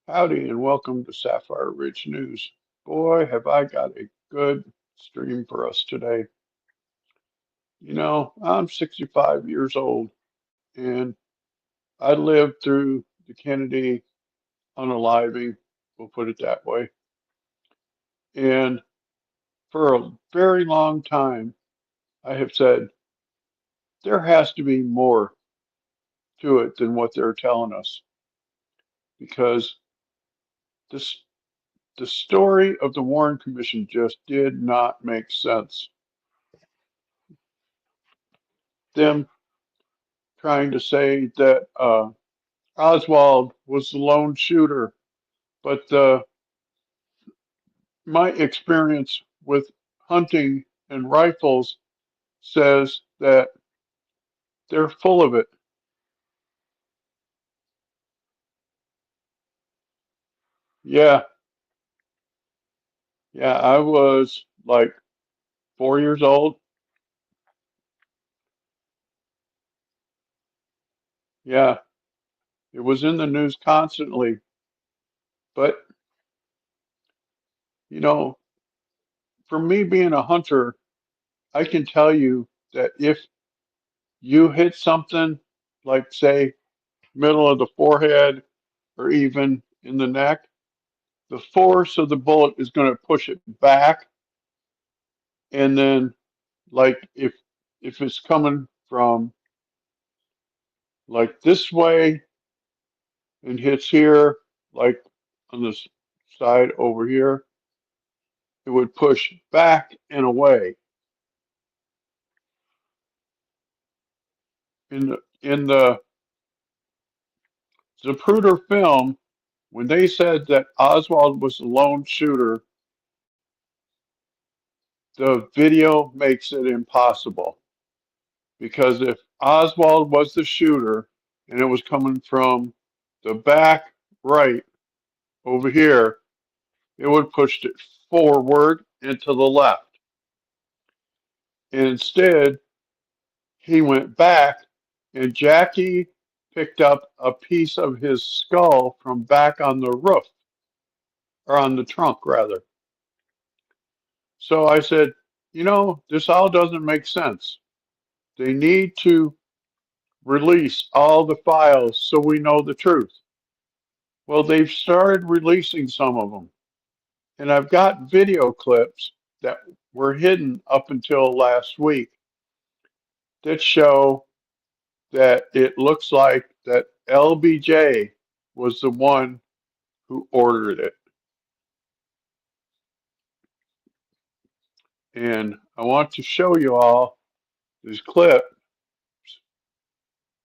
Howdy and welcome to Sapphire Ridge News. Boy, have I got a good stream for us today. I'm 65 years old and I lived through the Kennedy unaliving, we'll put it that way. And for a very long time, I have said there has to be more to it than what they're telling us because this, the story of the Warren Commission just did not make sense. Them trying to say that Oswald was the lone shooter, but my experience with hunting and rifles says that they're full of it. Yeah, yeah, I was like 4 years old. Yeah, it was in the news constantly. But, you know, for me being a hunter, I can tell you that if you hit something like, say, middle of the forehead or even in the neck, the force of the bullet is going to push it back. And then, like, if it's coming from like this way and hits here, like on this side over here, it would push back and away. In the Zapruder film, when they said that Oswald was the lone shooter, the video makes it impossible. Because if Oswald was the shooter and it was coming from the back right over here, it would push it forward and to the left. And instead, he went back and Jackie picked up a piece of his skull from back on the roof, or on the trunk rather. So I said, this all doesn't make sense. They need to release all the files so we know the truth. Well, they've started releasing some of them. And I've got video clips that were hidden up until last week that show that it looks like that LBJ was the one who ordered it. And I want to show you all this clip.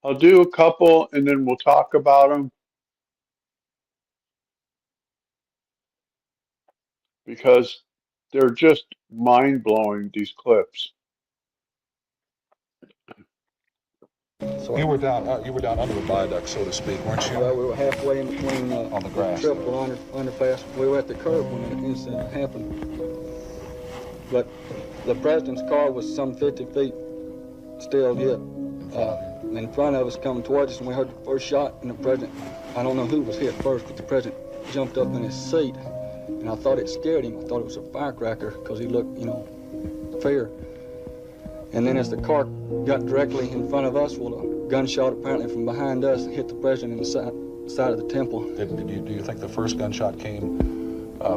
I'll do a couple and then we'll talk about them because they're just mind blowing, these clips. So you were down under the viaduct, so to speak, weren't you? Well, we were halfway in between On the grass triple underpass. We were at the curb when the incident happened. But the president's car was some 50 feet still yet in front of us coming towards us, and we heard the first shot, and the president, I don't know who was hit first, but the president jumped up in his seat, and I thought it scared him. I thought it was a firecracker because he looked, fear. And then as the car got directly in front of us, well, a gunshot apparently from behind us hit the president in the side of the temple. Do you think the first gunshot came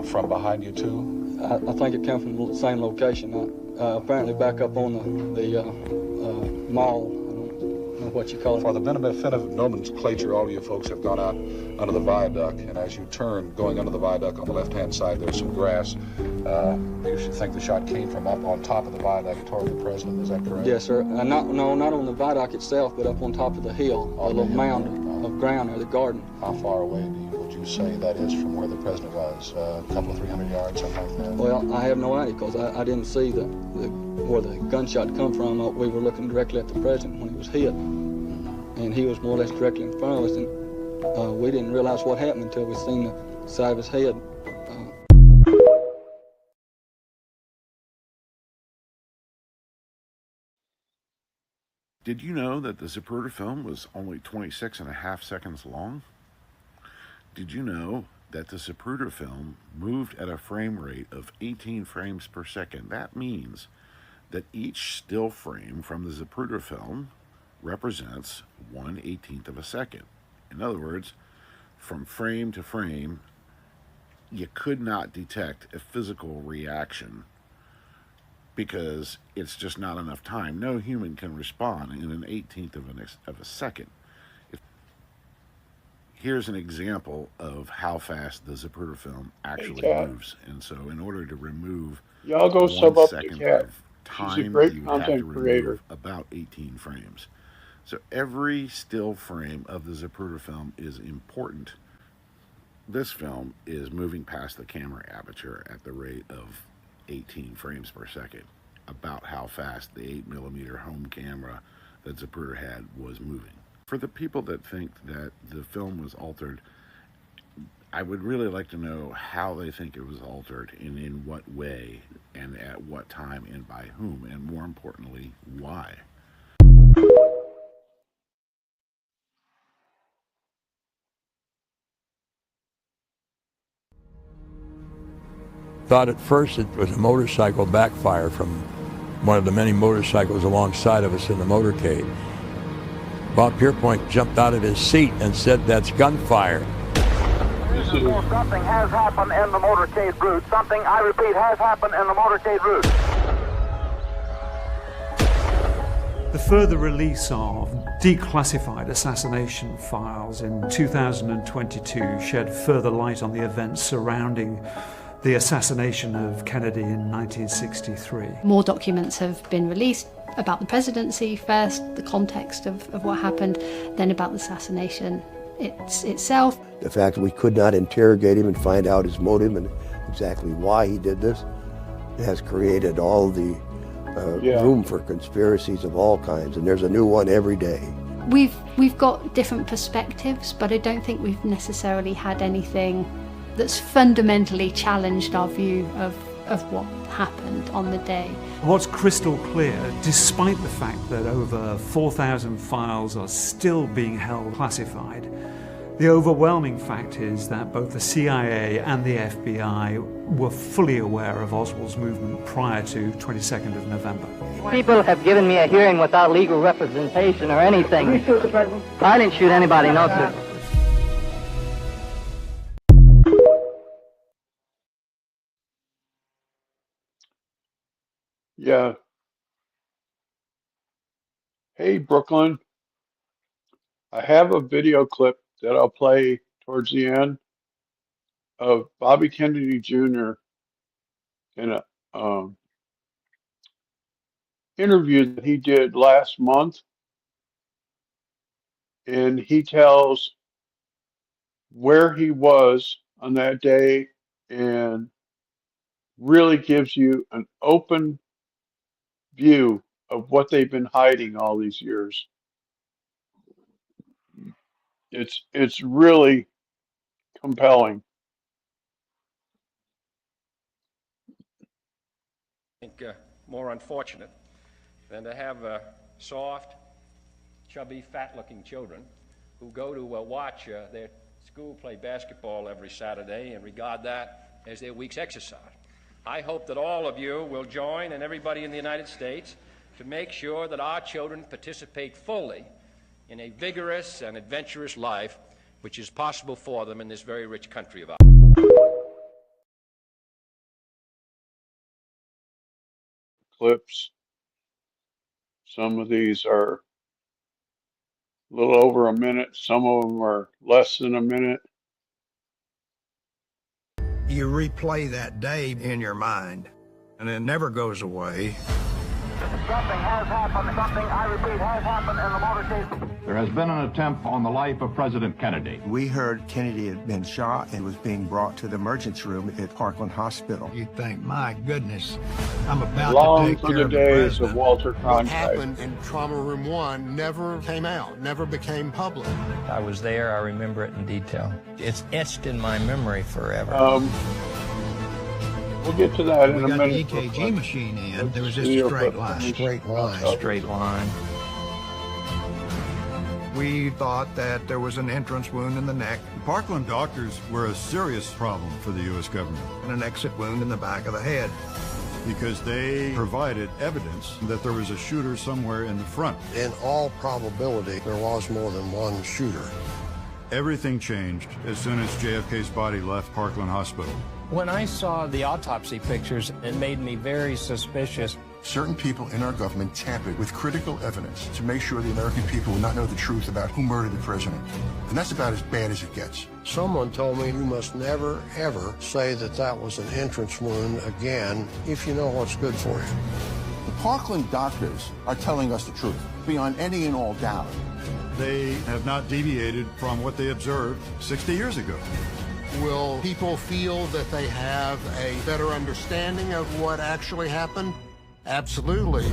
from behind you too? I think it came from the same location. Apparently back up on the mall. I don't know what you call it. For the benefit of nomenclature, all of you folks have gone out under the viaduct, and as you turn, going under the viaduct on the left-hand side, there's some grass. You should think the shot came from up on top of the viaduct toward the president. Is that correct? Yes, sir. Not on the viaduct itself, but up on top of the hill, a little mound of ground near the garden. How far away would you say that is from where the president was? A couple of 300 yards, something like that? Well, I have no idea because I didn't see where the gunshot come from. We were looking directly at the president when he was hit, and he was more or less directly in front of us, and we didn't realize what happened until we seen the side of his head. Did you know that the Zapruder film was only 26 and a half seconds long? Did you know that the Zapruder film moved at a frame rate of 18 frames per second? That means that each still frame from the Zapruder film represents 1/18 of a second. In other words, from frame to frame, you could not detect a physical reaction because it's just not enough time. No human can respond in an 18th of a second. Here's an example of how fast the Zapruder film actually moves. And so in order to remove Y'all go 1 sub up the second cat. of She's a time, great you would have to content creator. remove about 18 frames. So every still frame of the Zapruder film is important. This film is moving past the camera aperture at the rate of 18 frames per second, about how fast the 8mm home camera that Zapruder had was moving. For the people that think that the film was altered, I would really like to know how they think it was altered and in what way and at what time and by whom, and more importantly, why. Thought at first it was a motorcycle backfire from one of the many motorcycles alongside of us in the motorcade. Bob Pierpoint jumped out of his seat and said, "That's gunfire." Something has happened in the motorcade route. Something, I repeat, has happened in the motorcade route. The further release of declassified assassination files in 2022 shed further light on the events surrounding the assassination of Kennedy in 1963. More documents have been released about the presidency first, the context of what happened, then about the assassination itself. The fact that we could not interrogate him and find out his motive and exactly why he did this has created all the room for conspiracies of all kinds, and there's a new one every day. We've got different perspectives, but I don't think we've necessarily had anything that's fundamentally challenged our view of what happened on the day. What's crystal clear, despite the fact that over 4,000 files are still being held classified, the overwhelming fact is that both the CIA and the FBI were fully aware of Oswald's movement prior to 22nd of November. People have given me a hearing without legal representation or anything. Did you shoot the president? I didn't shoot anybody, no, sir. Yeah. Hey, Brooklyn. I have a video clip that I'll play towards the end of Bobby Kennedy Jr. in a interview that he did last month. And he tells where he was on that day and really gives you an open view of what they've been hiding all these years. It's really compelling. I think more unfortunate than to have soft, chubby, fat-looking children who go to watch their school play basketball every Saturday and regard that as their week's exercise. I hope that all of you will join, and everybody in the United States, to make sure that our children participate fully in a vigorous and adventurous life which is possible for them in this very rich country of ours. Clips. Some of these are a little over a minute. Some of them are less than a minute. You replay that day in your mind, and it never goes away. Something has happened. Something, I repeat, has happened in the motorcade. There has been an attempt on the life of President Kennedy. We heard Kennedy had been shot and was being brought to the emergency room at Parkland Hospital. You think, my goodness, I'm about Long to take for care the of the days president. of Walter What Cronkite. happened in Trauma Room 1 never came out, never became public. I was there, I remember it in detail. It's etched in my memory forever. We'll get to that in a minute. We got the EKG machine in. There was just a straight line. Straight line. Straight line. We thought that there was an entrance wound in the neck. The Parkland doctors were a serious problem for the U.S. government. And an exit wound in the back of the head. Because they provided evidence that there was a shooter somewhere in the front. In all probability, there was more than one shooter. Everything changed as soon as JFK's body left Parkland Hospital. When I saw the autopsy pictures, it made me very suspicious. Certain people in our government tampered with critical evidence to make sure the American people would not know the truth about who murdered the president. And that's about as bad as it gets. Someone told me you must never, ever say that that was an entrance wound again if you know what's good for you. The Parkland doctors are telling us the truth, beyond any and all doubt. They have not deviated from what they observed 60 years ago. Will people feel that they have a better understanding of what actually happened? Absolutely.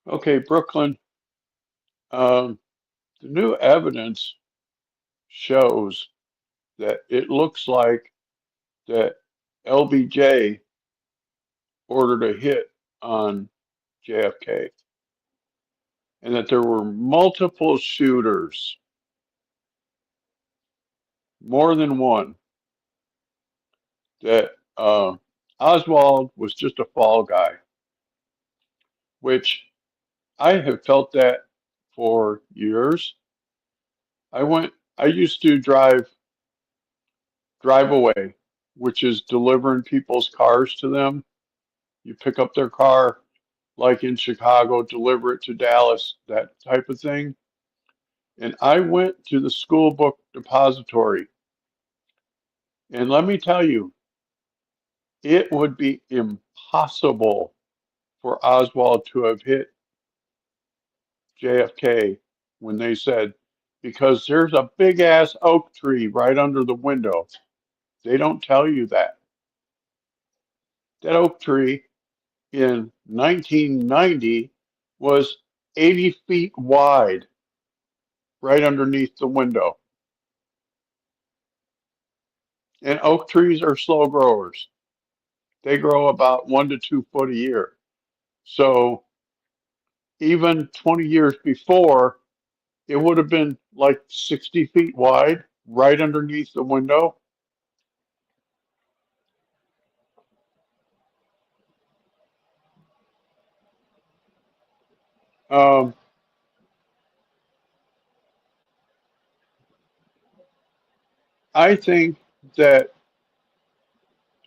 Okay, Brooklyn. The new evidence shows that it looks like that LBJ ordered a hit on JFK and that there were multiple shooters, more than one, that Oswald was just a fall guy, which I have felt that for years. I used to drive away, which is delivering people's cars to them. You pick up their car, like in Chicago, deliver it to Dallas, that type of thing. And I went to the school book depository. And let me tell you, it would be impossible for Oswald to have hit JFK when they said, because there's a big ass oak tree right under the window. They don't tell you that. That oak tree in 1990 was 80 feet wide right underneath the window. And oak trees are slow growers. They grow about 1 to 2 foot a year. So even 20 years before, it would have been like 60 feet wide right underneath the window. I think that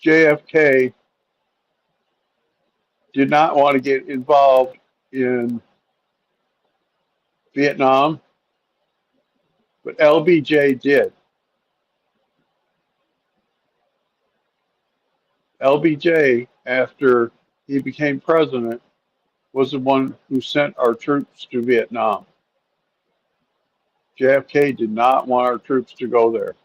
JFK did not want to get involved in Vietnam, but LBJ did. LBJ, after he became president, was the one who sent our troops to Vietnam. JFK did not want our troops to go there.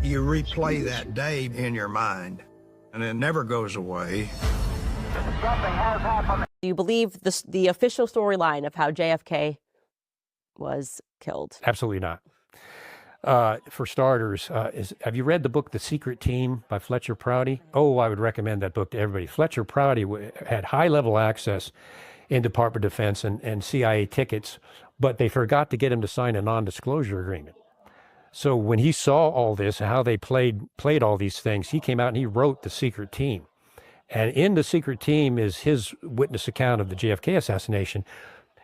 You replay that day in your mind, and it never goes away. Something has happened. Do you believe the official storyline of how JFK was killed? Absolutely not. For starters, have you read the book The Secret Team by Fletcher Prouty? Oh, I would recommend that book to everybody. Fletcher Prouty had high-level access in Department of Defense and CIA tickets, but they forgot to get him to sign a non-disclosure agreement. So when he saw all this, how they played all these things, he came out and he wrote The Secret Team. And in The Secret Team is his witness account of the JFK assassination.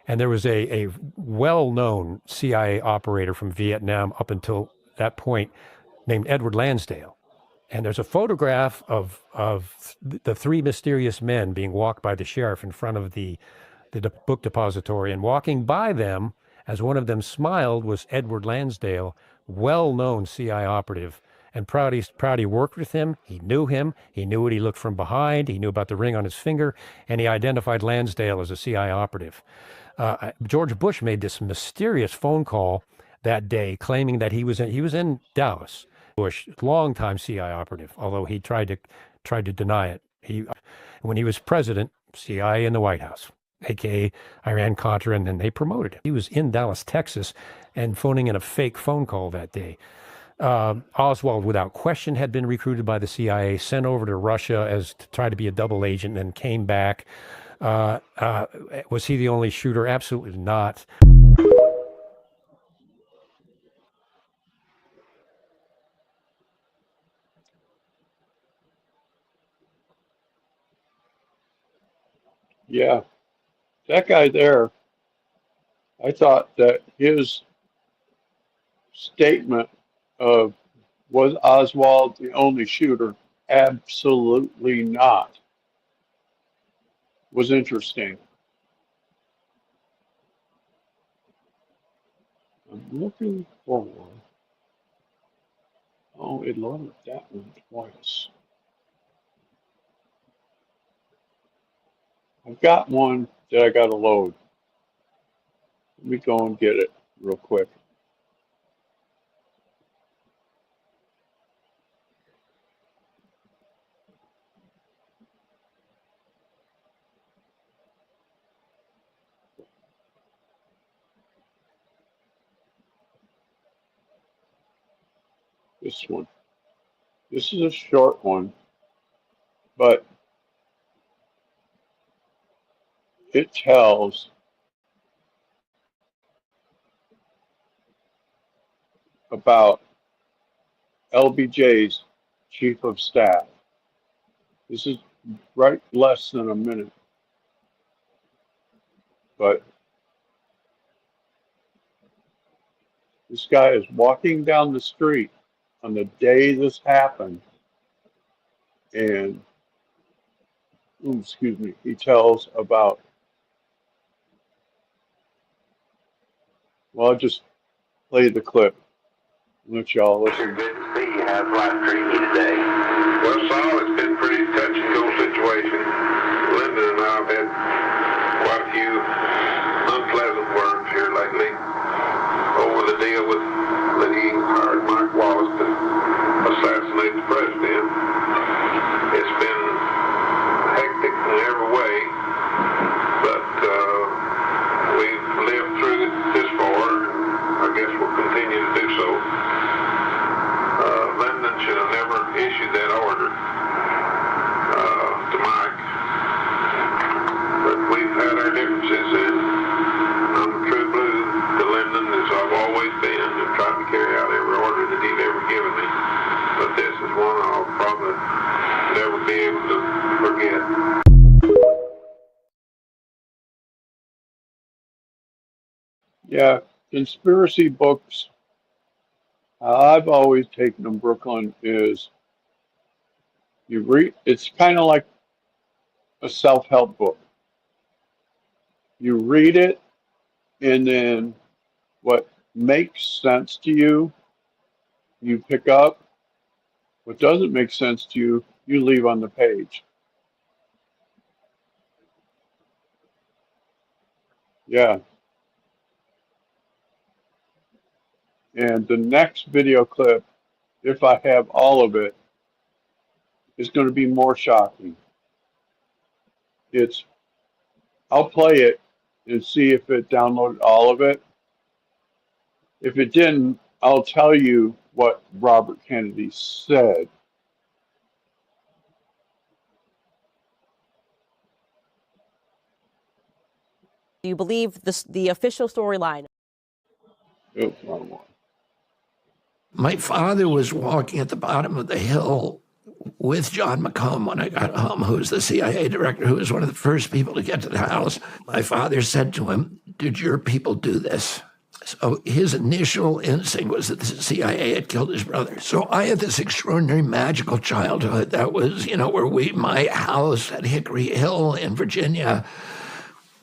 And there was a well-known CIA operator from Vietnam up until that point named Edward Lansdale. And there's a photograph of the three mysterious men being walked by the sheriff in front of the book depository. And walking by them, as one of them smiled, was Edward Lansdale, well-known CIA operative. And Prouty worked with him. He knew what he looked from behind. He knew about the ring on his finger, and he identified Lansdale as a CIA operative. George Bush made this mysterious phone call that day, claiming that he was in Dallas. Bush, longtime CIA operative, although he tried to deny it. When he was president, CIA in the White House. aka Iran-Contra, and then they promoted him. He was in Dallas, Texas, and phoning in a fake phone call that day. Oswald, without question, had been recruited by the CIA, sent over to Russia as to try to be a double agent, and then came back. Was he the only shooter? Absolutely not. Yeah, that guy there, I thought that his statement of was Oswald the only shooter? Absolutely not. Was interesting. I'm looking for. Oh, it loaded that one twice. I've got one that I got to load. Let me go and get it real quick. This one. This is a short one, but it tells about LBJ's chief of staff. This is right less than a minute, but this guy is walking down the street on the day this happened, and excuse me, he tells about. Well, I'll just play the clip. Let y'all listen. Good to see you. How's life treating you today? Well, Saul, it's been a pretty touch and go situation. Linda and I have had quite a few unpleasant words here lately over the deal with that he hired Mike Wallace to assassinate the president. It's been hectic in every way, but we've lived through it this far. I guess we'll continue to do so. Lyndon should have never issued that order to Mike. But we've had our differences, and I'm a true blue to Lyndon, as I've always been, and tried to carry out every order that he'd ever given me. But this is one I'll probably never be able to forget. Yeah, conspiracy books, I've always taken them, Brooklyn, is you read, it's kind of like a self-help book. You read it, and then what makes sense to you, you pick up. What doesn't make sense to you, you leave on the page. Yeah. And the next video clip, if I have all of it, is going to be more shocking. I'll play it and see if it downloaded all of it. If it didn't, I'll tell you what Robert Kennedy said. Do you believe the official storyline? Oops, wrong one. My father was walking at the bottom of the hill with John McComb when I got home, who was the CIA director, who was one of the first people to get to the house. My father said to him, "Did your people do this?" So his initial instinct was that the CIA had killed his brother. So I had this extraordinary magical childhood that was, where my house at Hickory Hill in Virginia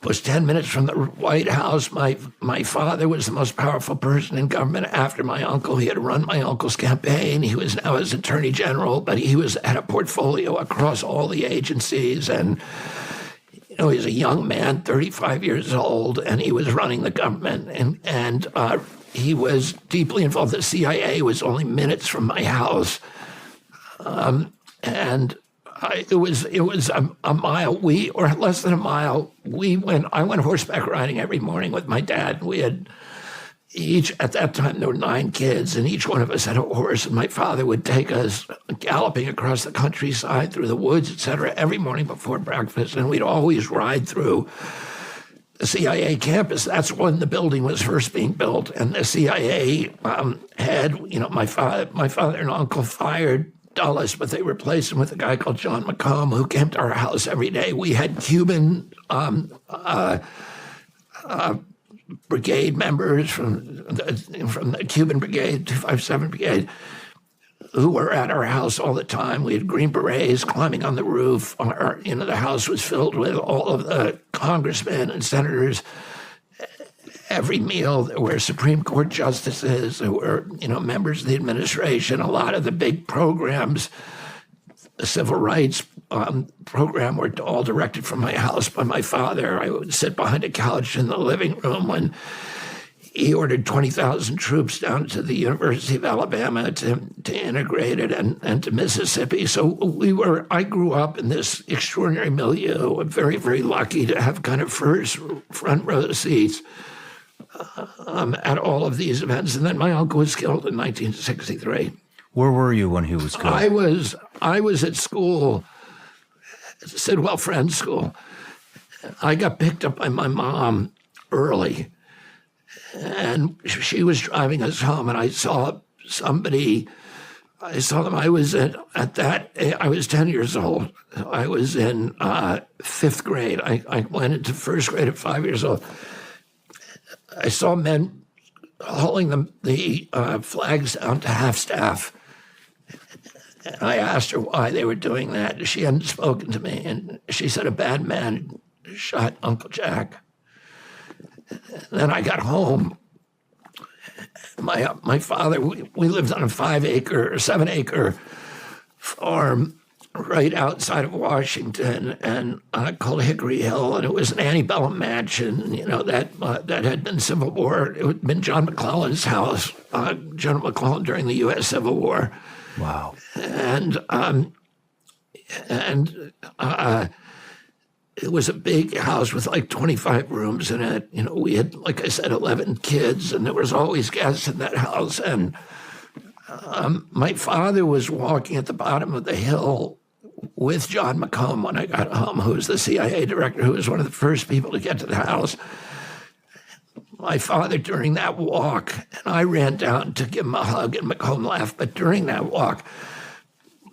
was 10 minutes from the White House. My father was the most powerful person in government after my uncle. He had run my uncle's campaign. He was now his attorney general, but he had a portfolio across all the agencies. And, he was a young man, 35 years old, and he was running the government. And he was deeply involved. The CIA was only minutes from my house. And It was a mile, or less than a mile. I went horseback riding every morning with my dad. We had at that time, there were 9 kids, and each one of us had a horse, and my father would take us galloping across the countryside through the woods, etc., every morning before breakfast, and we'd always ride through the CIA campus. That's when the building was first being built, and the CIA had, my father and uncle fired Dulles, but they replaced him with a guy called John McComb, who came to our house every day. We had Cuban brigade members from the Cuban Brigade, 257 Brigade, who were at our house all the time. We had Green Berets climbing on the roof. The house was filled with all of the congressmen and senators. Every meal, there were Supreme Court justices, there were, members of the administration, a lot of the big programs, the civil rights program were all directed from my house by my father. I would sit behind a couch in the living room when he ordered 20,000 troops down to the University of Alabama to integrate it and to Mississippi. So I grew up in this extraordinary milieu. I'm very, very lucky to have kind of front row seats at all of these events. And then my uncle was killed in 1963. Where were you when he was killed? I was at school, Sidwell Friends School. I got picked up by my mom early, and she was driving us home, and I saw somebody. I saw them. I was I was 10 years old. I was in 5th grade. I went into 1st grade at 5 years old. I saw men hauling the flags down to half-staff. And I asked her why they were doing that. She hadn't spoken to me, and she said a bad man shot Uncle Jack. Then I got home. My father, we lived on a 7-acre farm right outside of Washington, and called Hickory Hill, and it was an antebellum mansion, that had been Civil War. It had been John McClellan's house, General McClellan during the U.S. Civil War. Wow. And it was a big house with like 25 rooms in it. We had, like I said, 11 kids, and there was always guests in that house. And my father was walking at the bottom of the hill with John McComb when I got home, who was the CIA director, who was one of the first people to get to the house. My father, during that walk, and I ran down to give him a hug, and McComb laughed, but during that walk,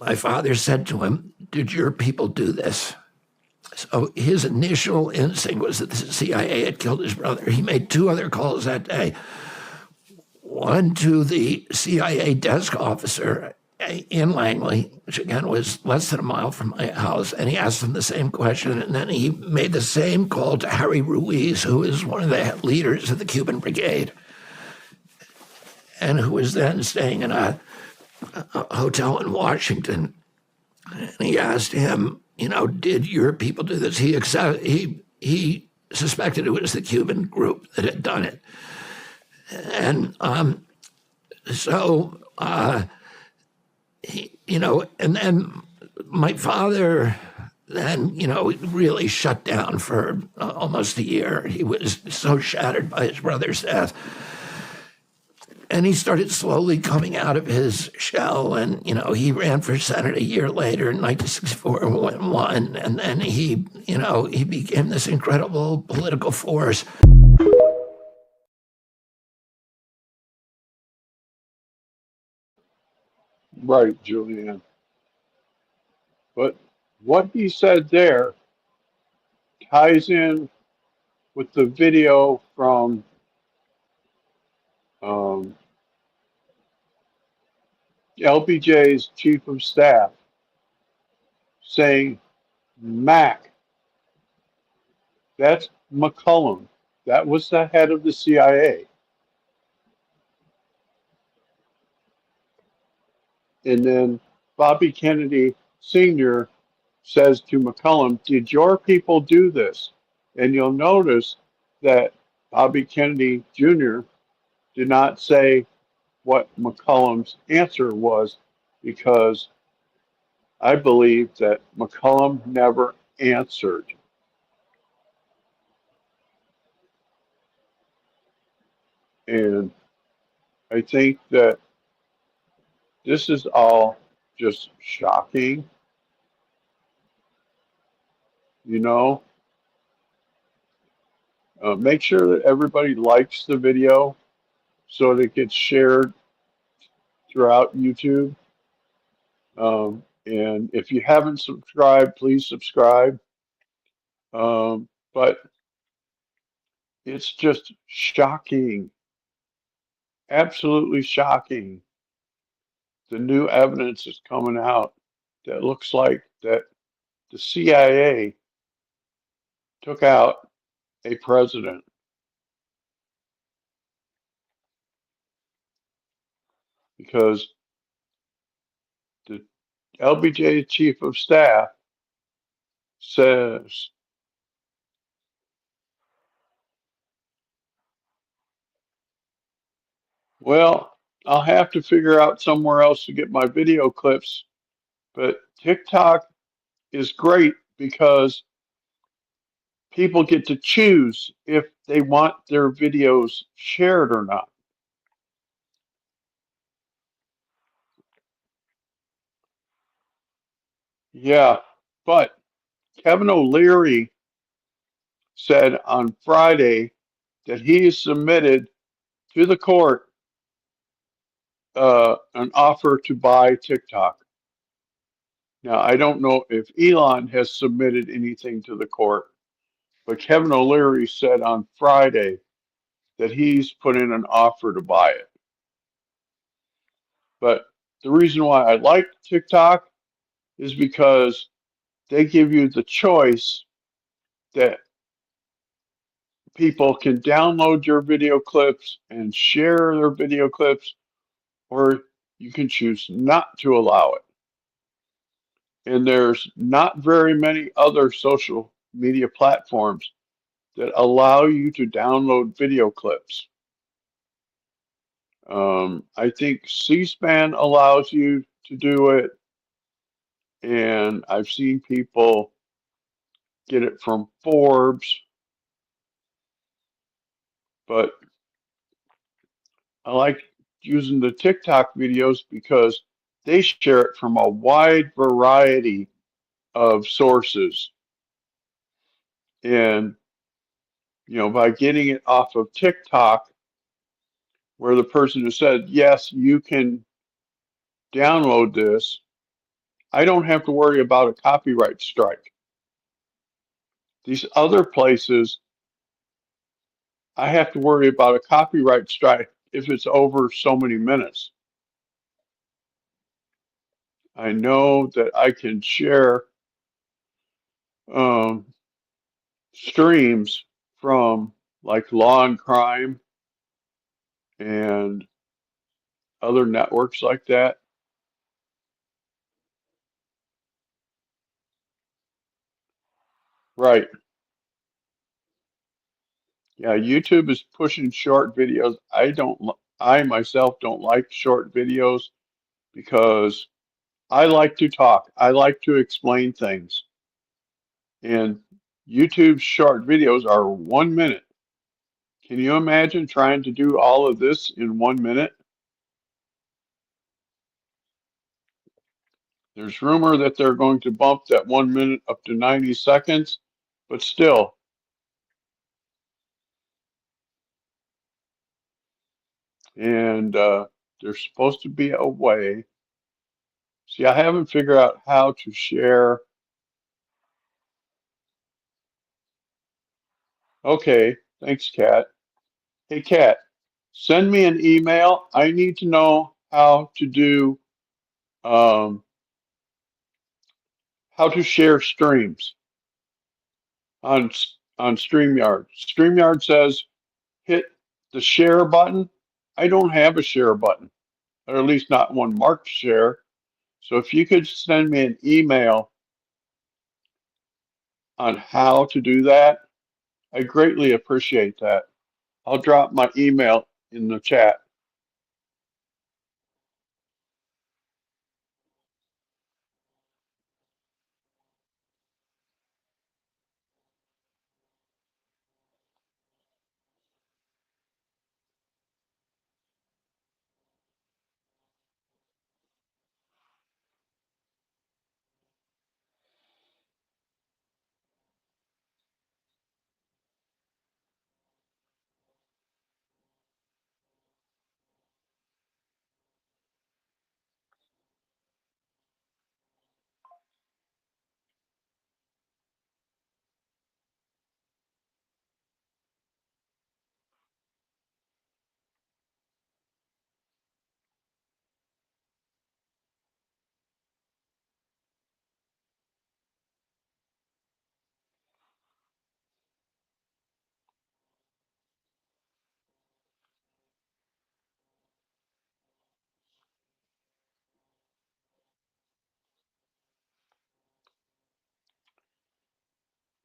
my father said to him, "Did your people do this?" So his initial instinct was that the CIA had killed his brother. He made 2 other calls that day. One to the CIA desk officer in Langley, which again was less than a mile from my house, and he asked him the same question, and then he made the same call to Harry Ruiz, who is one of the leaders of the Cuban Brigade, and who was then staying in a hotel in Washington. And he asked him, did your people do this? He suspected it was the Cuban group that had done it. And and then my father then, really shut down for almost a year. He was so shattered by his brother's death. And he started slowly coming out of his shell, and, he ran for Senate a year later in 1964 and won. And then he became this incredible political force. Right, Julianne. But what he said there ties in with the video from LBJ's chief of staff saying, Mac, that's McCullum. That was the head of the CIA. And then Bobby Kennedy Sr. says to McCullum, did your people do this? And you'll notice that Bobby Kennedy Jr. did not say what McCullum's answer was, because I believe that McCollum never answered. And I think that this is all just shocking, you know. Make sure that everybody likes the video so that it gets shared throughout YouTube. And if you haven't subscribed, please subscribe. But it's just shocking, absolutely shocking. The new evidence is coming out that looks like that the CIA took out a president. Because the LBJ chief of staff says, well, I'll have to figure out somewhere else to get my video clips, but TikTok is great because people get to choose if they want their videos shared or not. Yeah, but Kevin O'Leary said on Friday that he submitted to the court an offer to buy TikTok. Now, I don't know if Elon has submitted anything to the court, but Kevin O'Leary said on Friday that he's put in an offer to buy it. But the reason why I like TikTok is because they give you the choice that people can download your video clips and share their video clips, or you can choose not to allow it. And there's not very many other social media platforms that allow you to download video clips. I think C-SPAN allows you to do it, and I've seen people get it from Forbes, but I like using the TikTok videos because they share it from a wide variety of sources. And, you know, by getting it off of TikTok, where the person who said, yes, you can download this, I don't have to worry about a copyright strike. These other places, I have to worry about a copyright strike if it's over so many minutes. I know that I can share streams from like Law and Crime and other networks like that. Right. Yeah, YouTube is pushing short videos. I myself don't like short videos because I like to talk. I like to explain things. And YouTube's short videos are 1 minute. Can you imagine trying to do all of this in 1 minute? There's rumor that they're going to bump that 1 minute up to 90 seconds, but still, and there's supposed to be a way. See, I haven't figured out how to share. Okay, thanks, Kat. Hey, Kat, send me an email. I need to know how to do, how to share streams on StreamYard. StreamYard says hit the share button. I don't have a share button, or at least not one marked share. So if you could send me an email on how to do that, I greatly appreciate that. I'll drop my email in the chat.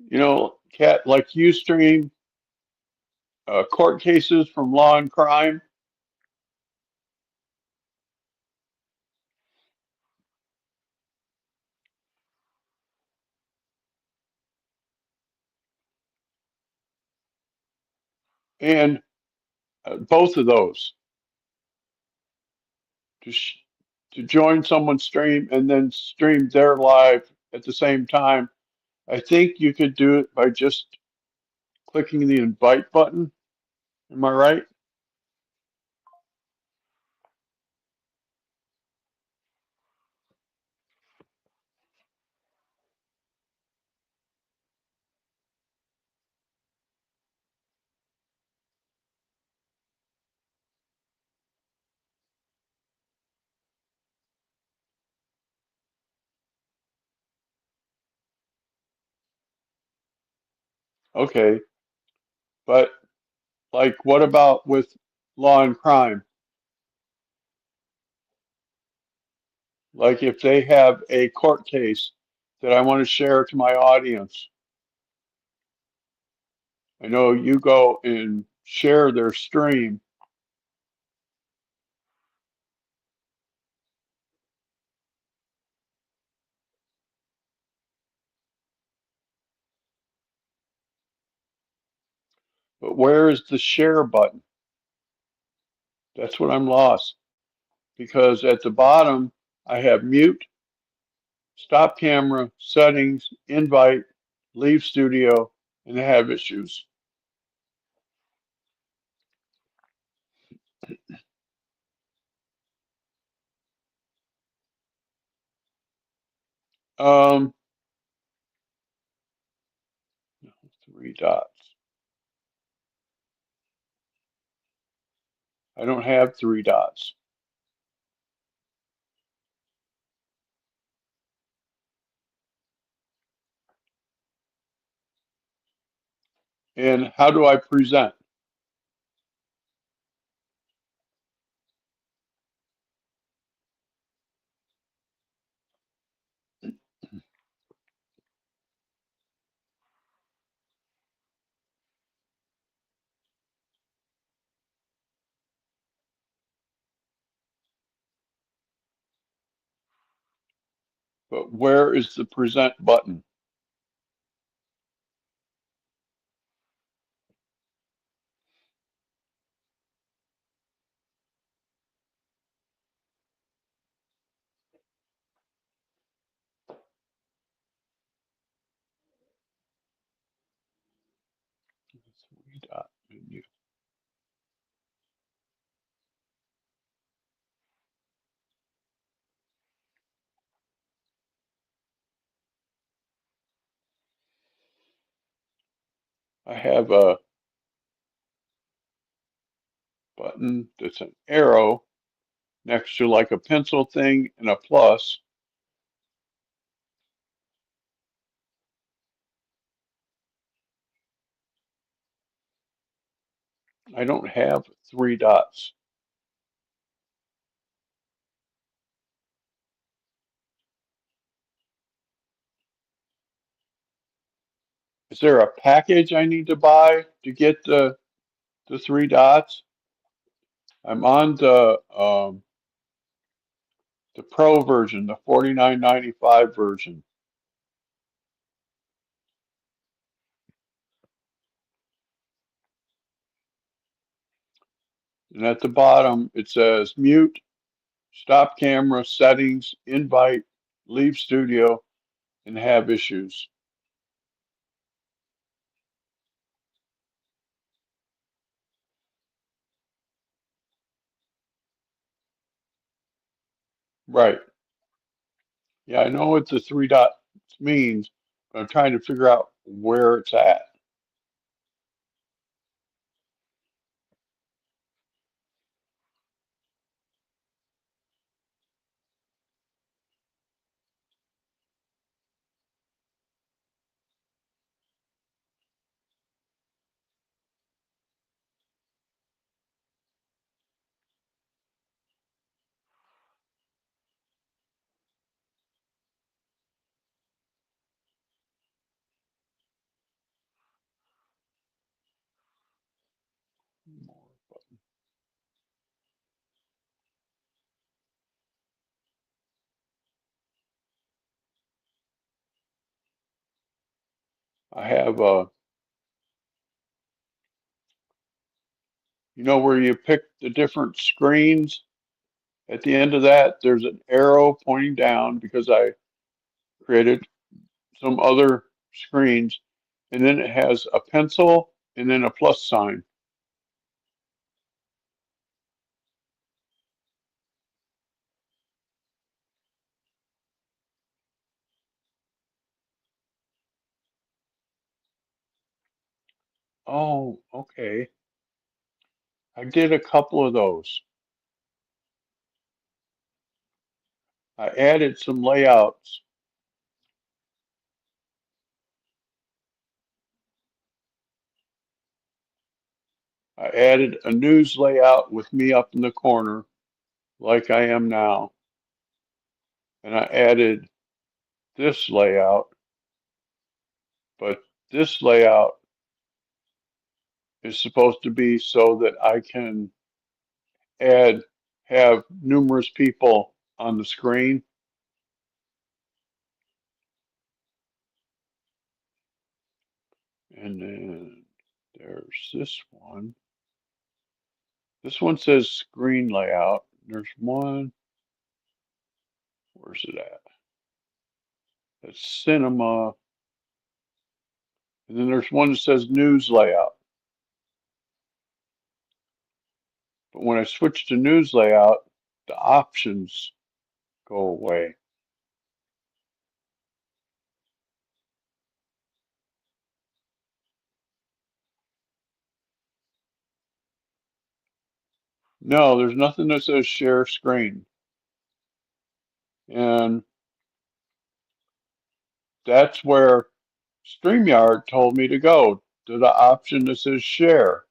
You know, Kat, like you stream court cases from Law and Crime. And both of those to to join someone's stream and then stream their live at the same time. I think you could do it by just clicking the invite button. Am I right? Okay, but like, what about with Law and Crime? Like, if they have a court case that I want to share to my audience, I know you go and share their stream. But where is the share button? That's what I'm lost. Because at the bottom, I have mute, stop camera, settings, invite, leave studio, and have issues. Um, 3 dots. I don't have 3 dots. And how do I present? But where is the present button? Dot menu. I have a button that's an arrow next to like a pencil thing and a plus. I don't have 3 dots. Is there a package I need to buy to get the 3 dots? I'm on the pro version, the 49.95 version. And at the bottom it says mute, stop camera, settings, invite, leave studio, and have issues. Right. Yeah, I know what the 3 dots means, but I'm trying to figure out where it's at. I have a, you know, where you pick the different screens. At the end of that, there's an arrow pointing down because I created some other screens, and then it has a pencil and then a plus sign. Oh, okay. I did a couple of those. I added some layouts. I added a news layout with me up in the corner, like I am now. And I added this layout, but this layout is supposed to be so that I can have numerous people on the screen. And then there's this one. This one says screen layout. There's one. Where's it at? It's cinema. And then there's one that says news layout. But when I switch to news layout, the options go away. No, there's nothing that says share screen. And that's where StreamYard told me to go, to the option that says share,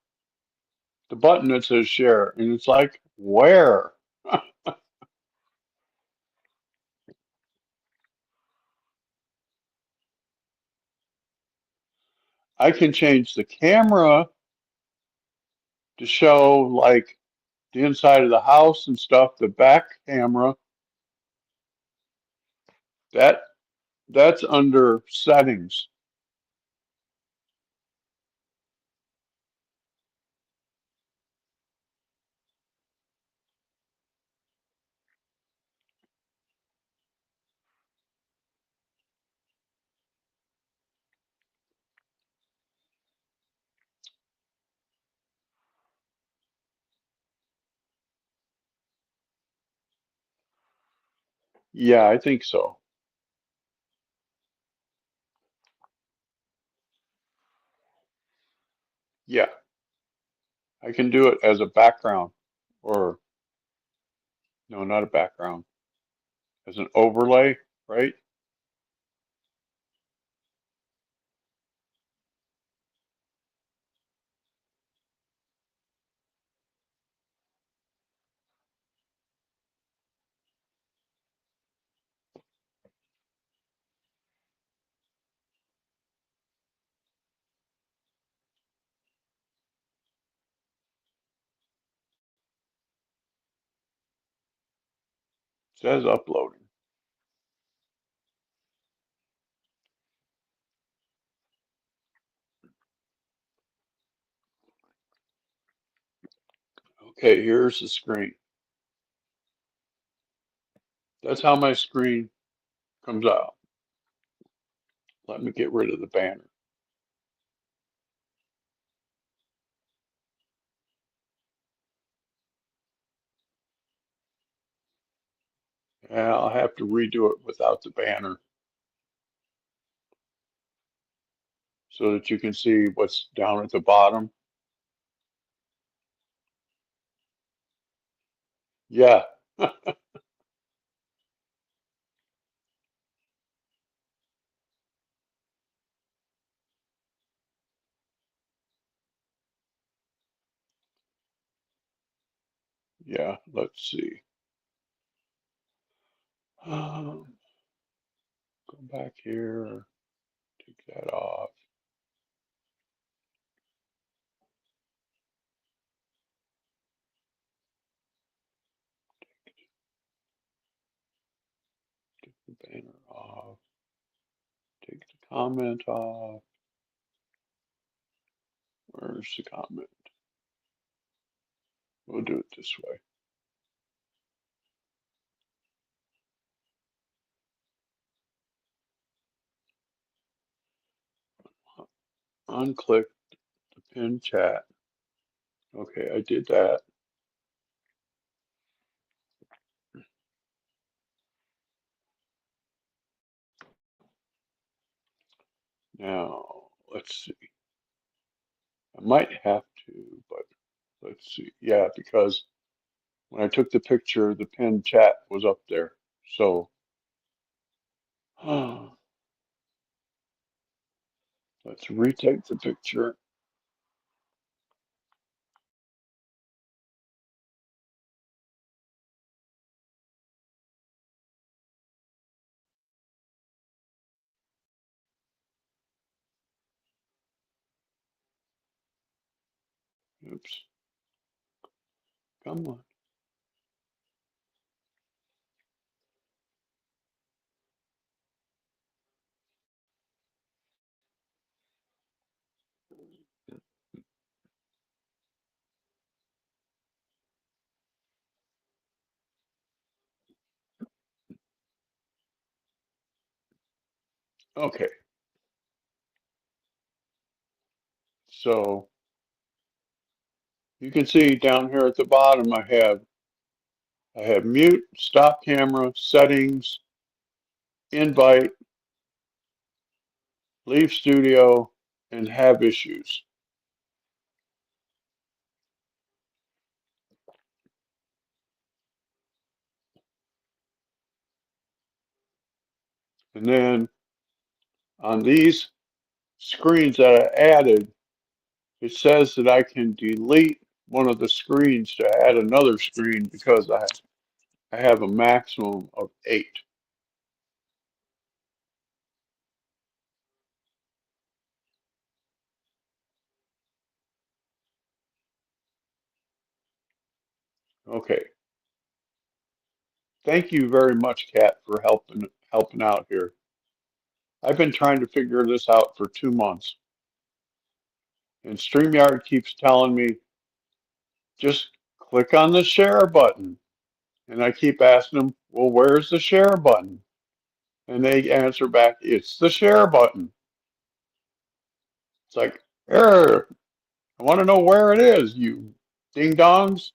the button that says share. And it's like, where? I can change the camera to show like the inside of the house and stuff, the back camera. That's under settings. Yeah, I think so. Yeah, I can do it as a background or no, not a background, as an overlay, right? It says uploading. Okay, here's the screen. That's how my screen comes out. Let me get rid of the banner. Yeah, I'll have to redo it without the banner so that you can see what's down at the bottom. Yeah. Yeah, let's see. Go back here, take that off. Take the banner off. Take the comment off. Where's the comment? We'll do it this way. Unclick the pin chat. Okay, I did that. Now, let's see. I might have to, but let's see. Yeah, because when I took the picture, the pinned chat was up there. So, let's retake the picture. Oops. Come on. Okay. So, you can see down here at the bottom, I have mute, stop camera, settings, invite, leave studio, and have issues. And then on these screens that I added, it says that I can delete one of the screens to add another screen because I have a maximum of 8. Okay. Thank you very much, Kat, for helping out here. I've been trying to figure this out for 2 months. And StreamYard keeps telling me, just click on the share button. And I keep asking them, well, where's the share button? And they answer back, it's the share button. It's like, I want to know where it is, you ding dongs.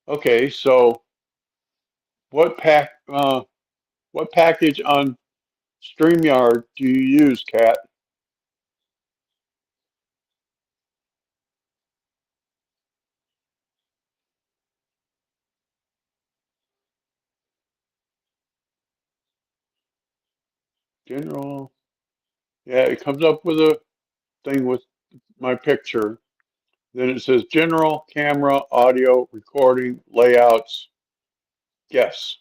Okay, so what package on StreamYard do you use, Kat? General. Yeah, it comes up with a thing with my picture. Then it says general, camera, audio, recording, layouts. Yes.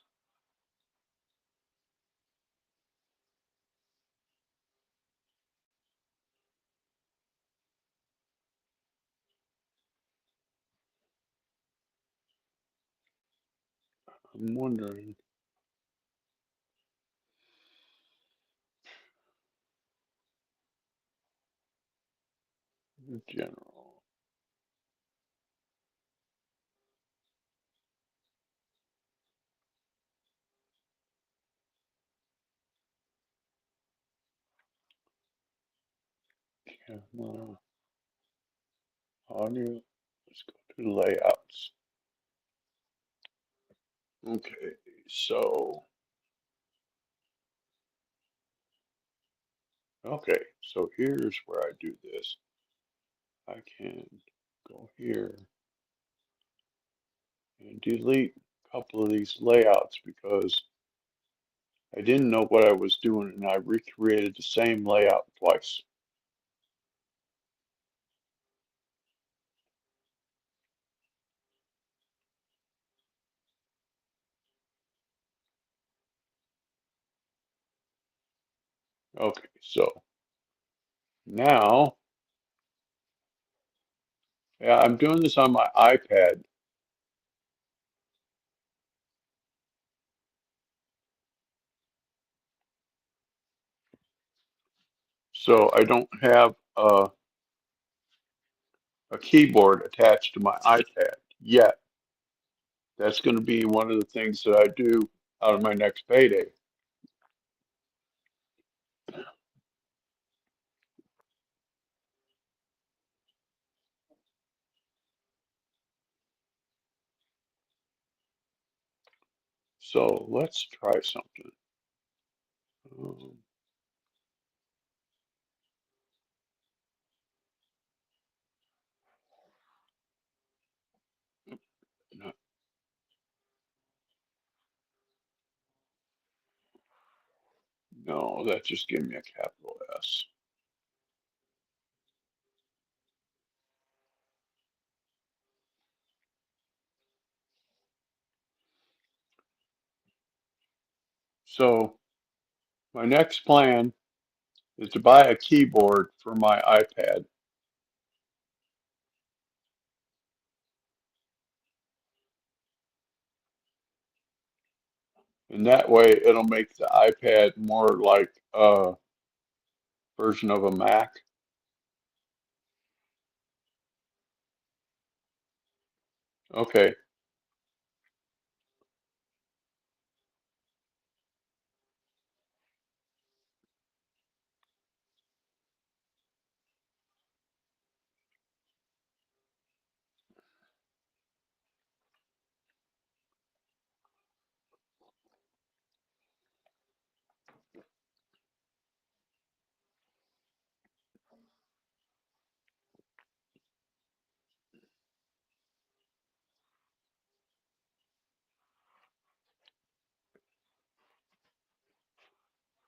I'm wondering. General. Camera, audio. Let's go to layouts. Okay, so here's where I do this. I can go here and delete a couple of these layouts because I didn't know what I was doing and I recreated the same layout twice. Okay, so now Yeah, I'm doing this on my iPad. So I don't have a keyboard attached to my iPad yet. That's going to be one of the things that I do out of my next payday. So let's try something. Um, no, no, that just gave me a capital S. So my next plan is to buy a keyboard for my iPad. And that way it'll make the iPad more like a version of a Mac. Okay.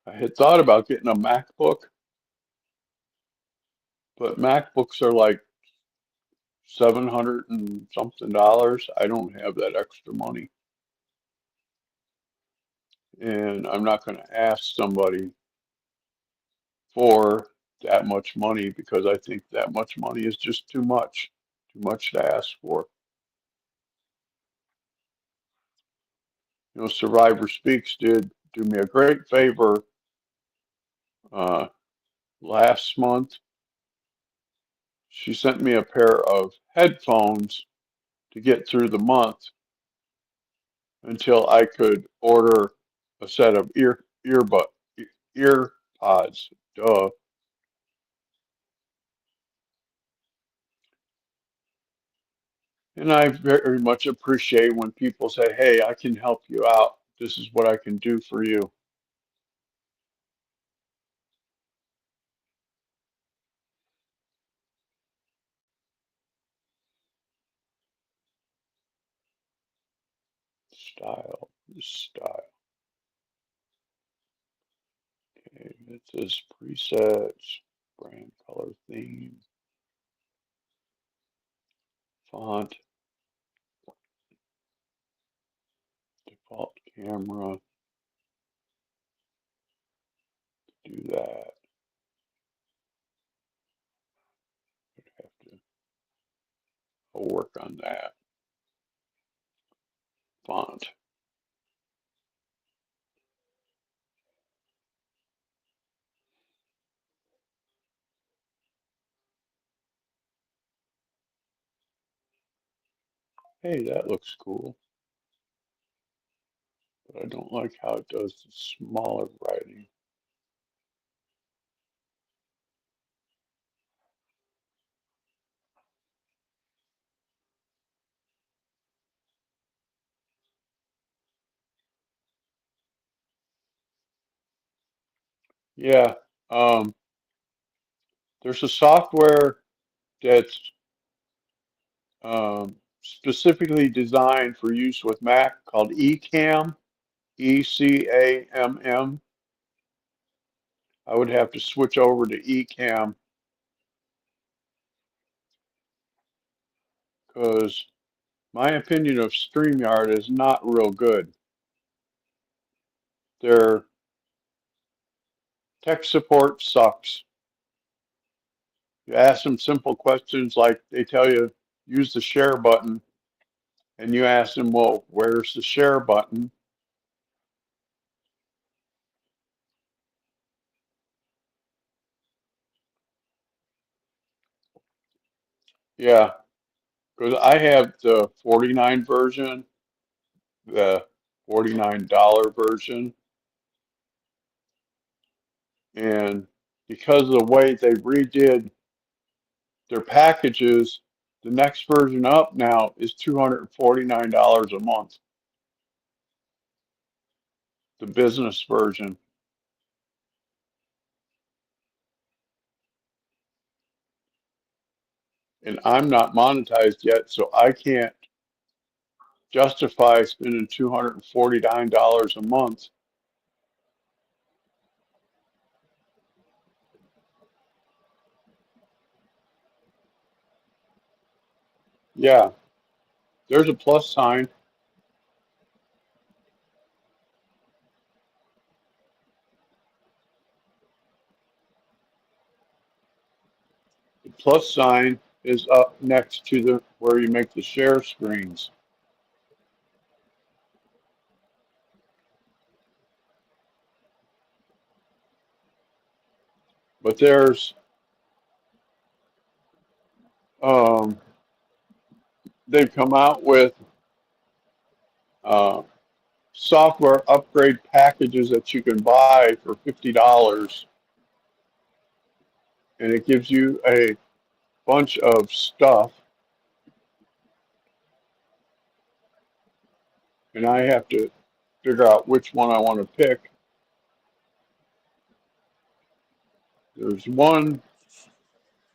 I had thought about getting a MacBook, but MacBooks are like 700 and something dollars. I don't have that extra money. And I'm not going to ask somebody for that much money because I think that much money is just too much to ask for. You know, Survivor Speaks did do me a great favor uh, last month. She sent me a pair of headphones to get through the month until I could order a set of ear pods. Duh. And I very much appreciate when people say, "Hey, I can help you out. This is what I can do for you." Style. Okay, it says presets, brand color theme, font, default camera, do that. Have to I'll work on that. Font. Hey, that looks cool, but I don't like how it does the smaller writing. Yeah, um, there's a software that's specifically designed for use with Mac called eCam, ECAMM. I would have to switch over to eCam because my opinion of StreamYard is not real good. Their tech support sucks. You ask them simple questions like they tell you use the share button, and you ask them, well, where's the share button? Yeah, because I have the 49 version, the $49 version, and because of the way they redid their packages, the next version up now is $249 a month, the business version. And I'm not monetized yet, so I can't justify spending $249 a month. Yeah, there's a plus sign. The plus sign is up next to the where you make the share screens. But there's they've come out with uh, software upgrade packages that you can buy for $50, and it gives you a bunch of stuff. And I have to figure out which one I want to pick. There's one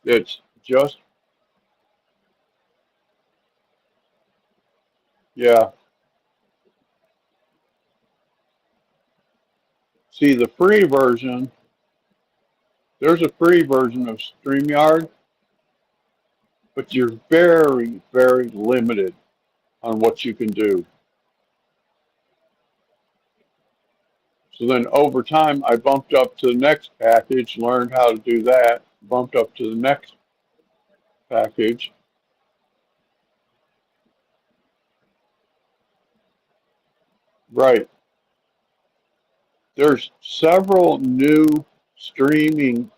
that's just, yeah. See, the free version, there's a free version of StreamYard, but you're very, very limited on what you can do. So then over time, I bumped up to the next package, learned how to do that, bumped up to the next package. Right. There's several new streaming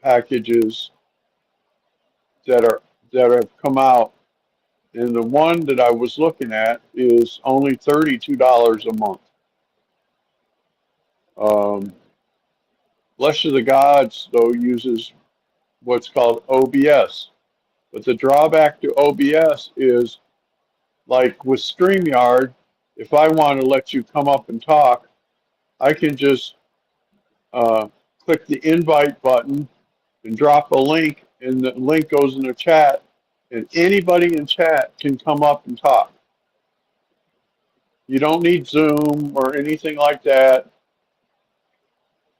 packages that are that have come out, and the one that I was looking at is only $32 a month. Bless of the Gods, though, uses what's called OBS. But the drawback to OBS is, like with StreamYard, if I want to let you come up and talk, I can just click the invite button and drop a link, and the link goes in the chat, and anybody in chat can come up and talk. You don't need Zoom or anything like that.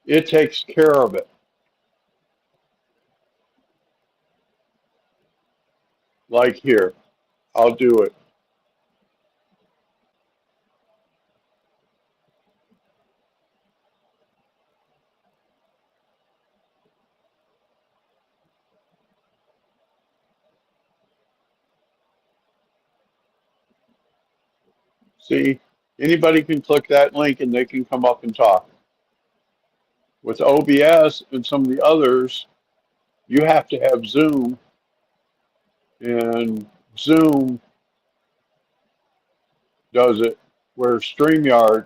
It takes care of it. Like here, I'll do it. See, anybody can click that link and they can come up and talk. With OBS and some of the others, you have to have Zoom, and Zoom does it, where StreamYard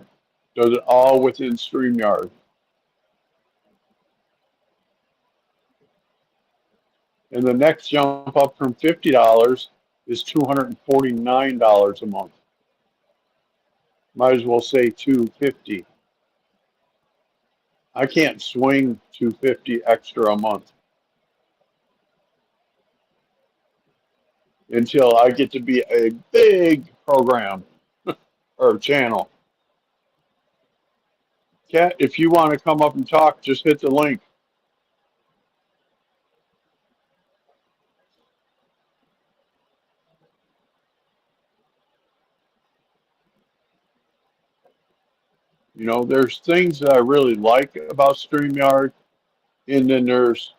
does it all within StreamYard. And the next jump up from $50 is $249 a month. Might as well say $250. I can't swing $250 extra a month until I get to be a big program or channel. Kat, if you want to come up and talk, just hit the link. You know, there's things that I really like about StreamYard, and then there's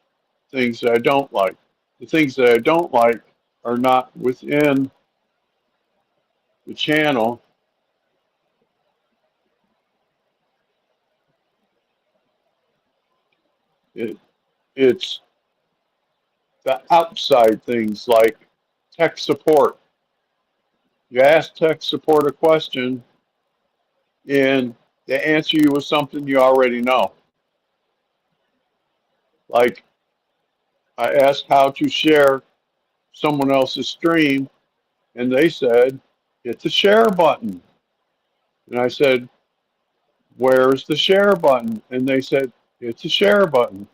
things that I don't like. The things that I don't like are not within the channel, it's the outside things like tech support. You ask tech support a question and they answer you with something you already know. Like I asked how to share someone else's stream and they said, hit the share button. And I said, where's the share button? And they said, hit the share button.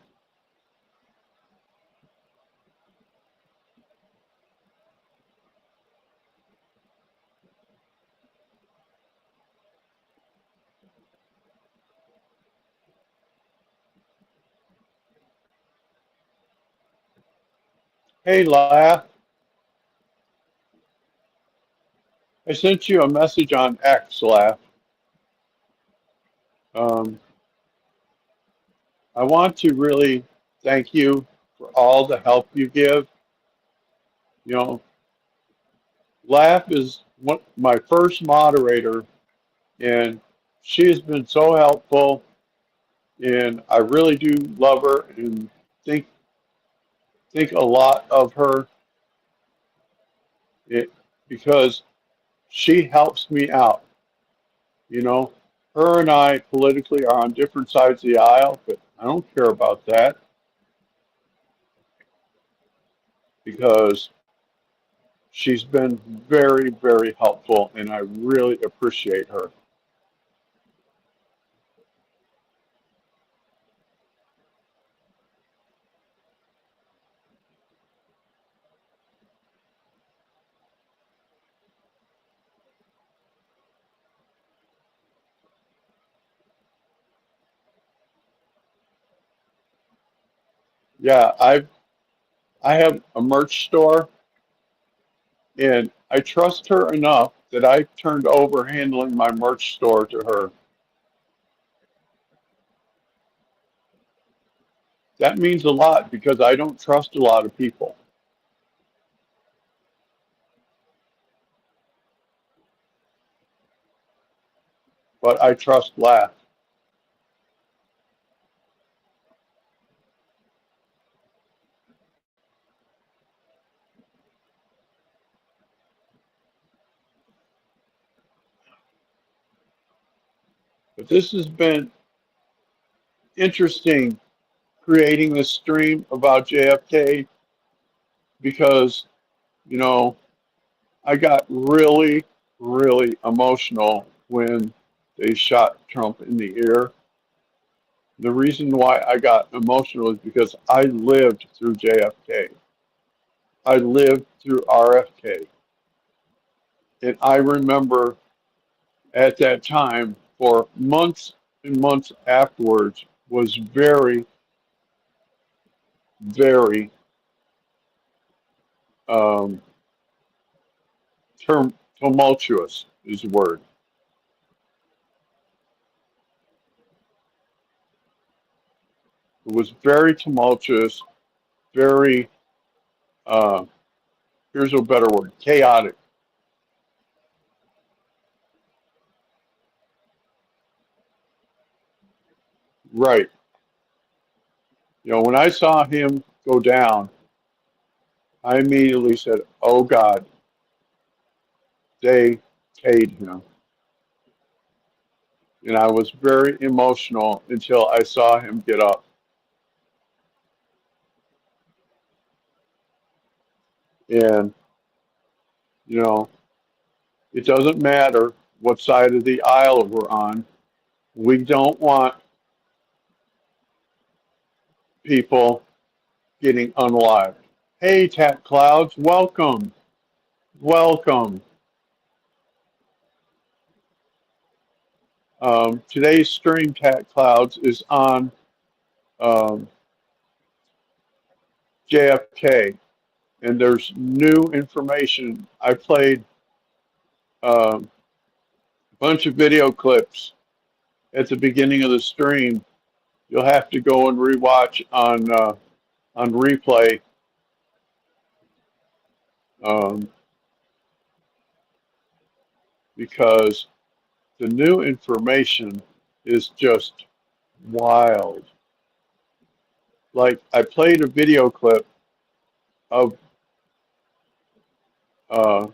Hey, Laugh, I sent you a message on X, Laugh. I want to really thank you for all the help you give. You know, Laugh is my first moderator, and she has been so helpful, and I really do love her and think a lot of her because she helps me out. You know, her and I politically are on different sides of the aisle, but I don't care about that because she's been very, very helpful, and I really appreciate her. Yeah, I have a merch store, and I trust her enough that I turned over handling my merch store to her. That means a lot because I don't trust a lot of people, but I trust Laugh. But this has been interesting creating this stream about JFK because, you know, I got really, really emotional when they shot Trump in the ear. The reason why I got emotional is because I lived through JFK. I lived through RFK. And I remember at that time, for months and months afterwards, was very, very um, tumultuous, is the word. It was very tumultuous, very, uh, here's a better word, chaotic. Right. You know, when I saw him go down, I immediately said, oh God, they paid him. And I was very emotional until I saw him get up. And, you know, it doesn't matter what side of the aisle we're on. We don't want people getting unalived. Hey, Tat Clouds, welcome. Welcome. Today's stream, Tat Clouds, is on JFK, and there's new information. I played a bunch of video clips at the beginning of the stream. You'll have to go and rewatch on replay. um, because the new information is just wild. Like, I played a video clip of uh,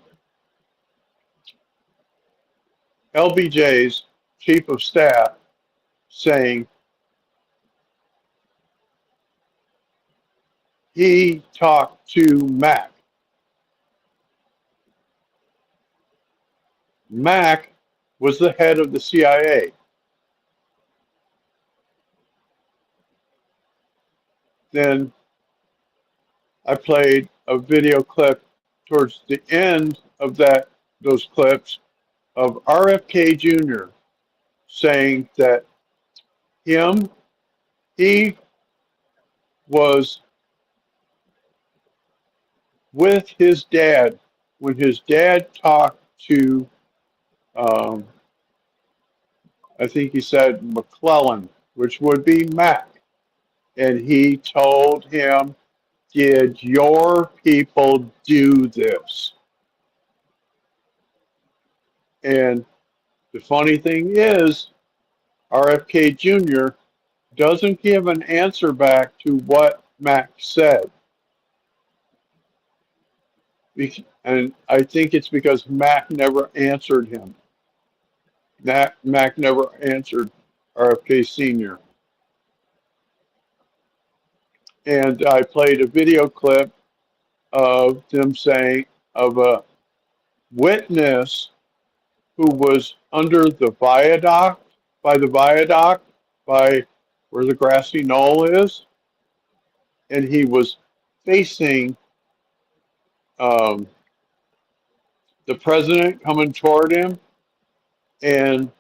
LBJ's chief of staff saying he talked to Mac. Mac was the head of the CIA. Then I played a video clip towards the end of those clips of RFK Jr. saying that him he was with his dad when his dad talked to um, I think he said McClellan, which would be Mac, and he told him, "Did your people do this?" And the funny thing is, RFK Jr. doesn't give an answer back to what Mac said. And I think it's because Mac never answered him. Mac never answered RFK Sr. And I played a video clip of them saying, of a witness who was under the viaduct, by where the grassy knoll is, and he was facing um, the president coming toward him, and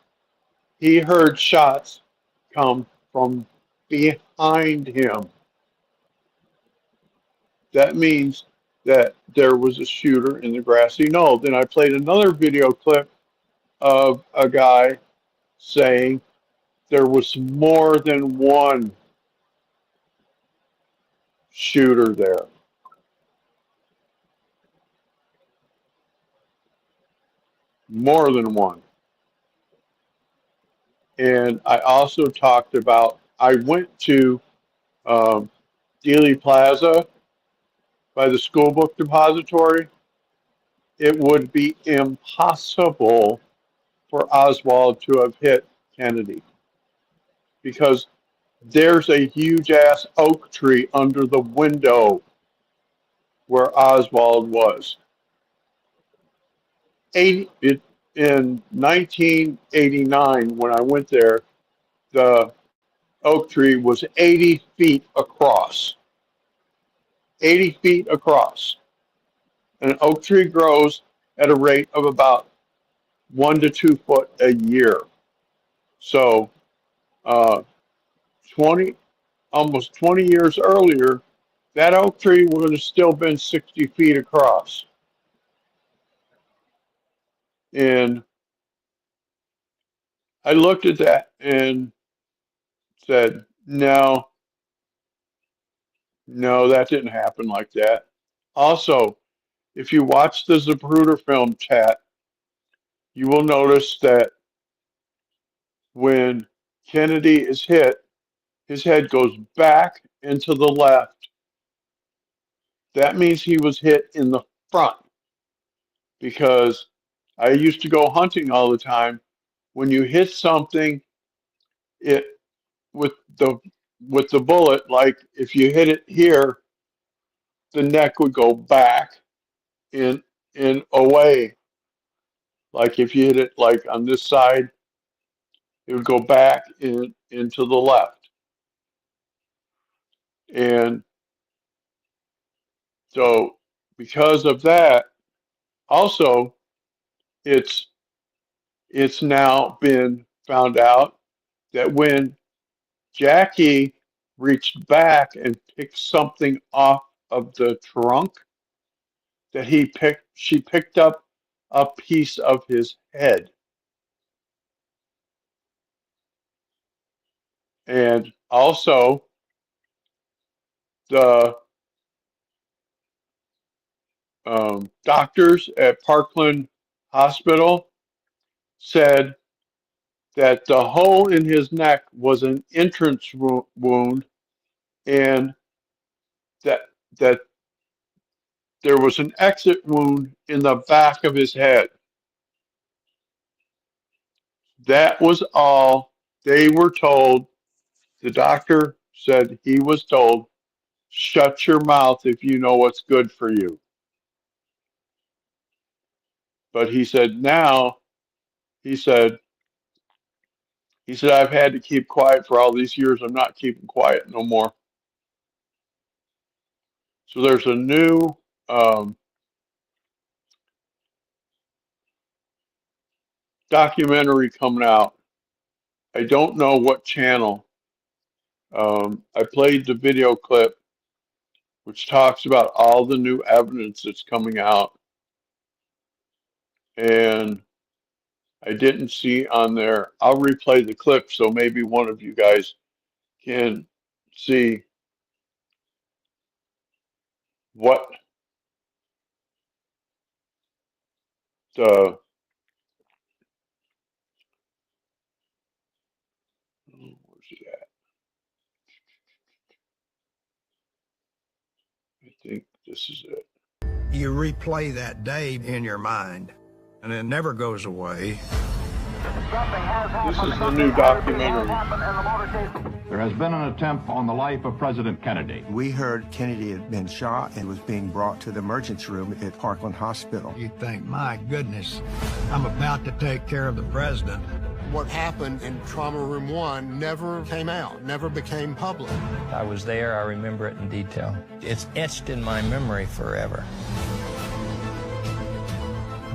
he heard shots come from behind him. That means that there was a shooter in the grassy knoll. Then I played another video clip of a guy saying there was more than one shooter there. More than one. And I also talked about, I went to um, Dealey Plaza by the school book depository. It would be impossible for Oswald to have hit Kennedy because there's a huge ass oak tree under the window where Oswald was. In 1989, when I went there, the oak tree was 80 feet across. 80 feet across. And an oak tree grows at a rate of about 1 to 2 foot a year. So, uh, 20, almost 20 years earlier, that oak tree would have still been 60 feet across. And I looked at that and said, no, that didn't happen like that. Also, if you watch the Zapruder film chat, you will notice that when Kennedy is hit, his head goes back and to the left. That means he was hit in the front because I used to go hunting all the time. When you hit something, it with the bullet, like if you hit it here, the neck would go back in away. Like if you hit it like on this side, it would go back into the left. And so because of that, also it's now been found out that when Jackie reached back and picked something off of the trunk, that she picked up a piece of his head. And also the doctors at Parkland Hospital said that the hole in his neck was an entrance wound, and that there was an exit wound in the back of his head. That was all they were told. The doctor said he was told, shut your mouth if you know what's good for you. But he said now, he said, I've had to keep quiet for all these years. I'm not keeping quiet no more. So there's a new documentary coming out. I don't know what channel. I played the video clip, which talks about all the new evidence that's coming out. And I didn't see on there. I'll replay the clip so maybe one of you guys can see what the where's he at? I think this is it. You replay that day in your mind, and it never goes away. This is the new documentary. There has been an attempt on the life of President Kennedy. We heard Kennedy had been shot and was being brought to the emergency room at Parkland Hospital. You think, my goodness, I'm about to take care of the president. What happened in Trauma Room 1 never came out, never became public. I was there, I remember it in detail. It's etched in my memory forever.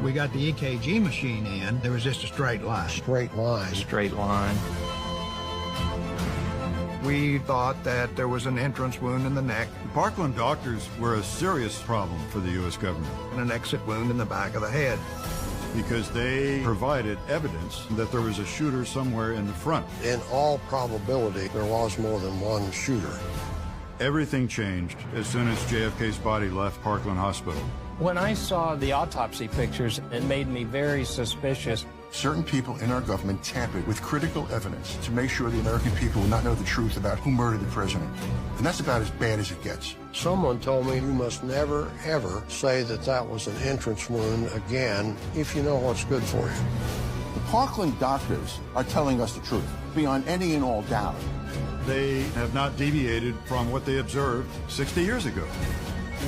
We got the EKG machine in, there was just a straight line. Straight line. Straight line. We thought that there was an entrance wound in the neck. The Parkland doctors were a serious problem for the U.S. government. And an exit wound in the back of the head. Because they provided evidence that there was a shooter somewhere in the front. In all probability, there was more than one shooter. Everything changed as soon as JFK's body left Parkland Hospital. When I saw the autopsy pictures, it made me very suspicious. Certain people in our government tampered with critical evidence to make sure the American people will not know the truth about who murdered the president. And that's about as bad as it gets. Someone told me you must never, ever say that that was an entrance wound again if you know what's good for you. The Parkland doctors are telling us the truth, beyond any and all doubt. They have not deviated from what they observed 60 years ago.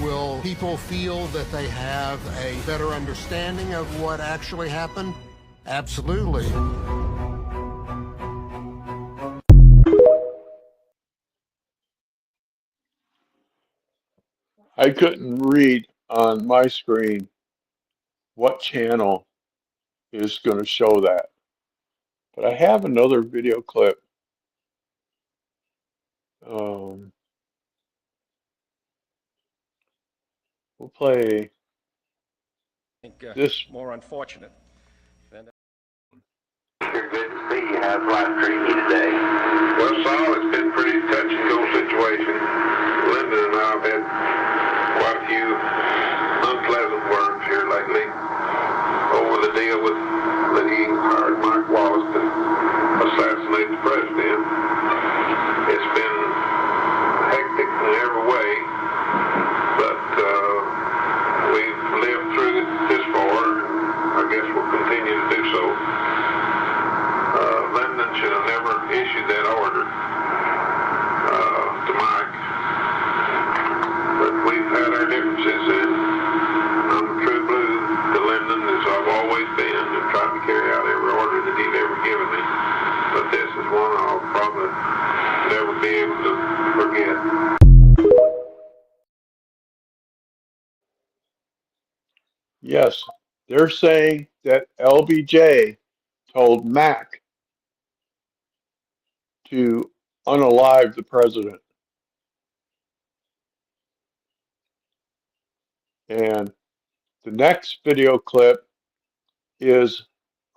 Will people feel that they have a better understanding of what actually happened? Absolutely. I couldn't read on my screen what channel is going to show that. But I have another video clip. We'll play this. More unfortunate than You're good to see you. How's life treating you today? Well, Saul, it's been a pretty touch and go situation. Linda and I have had quite a few unpleasant words here lately over the deal with that he hired Mike Wallace to assassinate the president. It's been hectic in every way, but we've lived through it this far. I guess we'll continue to do so. Lyndon should have never issued that order to Mike. But we've had our differences, and I'm a true blue to Lyndon, as I've always been, and tried to carry out every order that he'd ever given me. But this is one I'll probably never be able to forget. Yes, they're saying that LBJ told Mac to unalive the president. And the next video clip is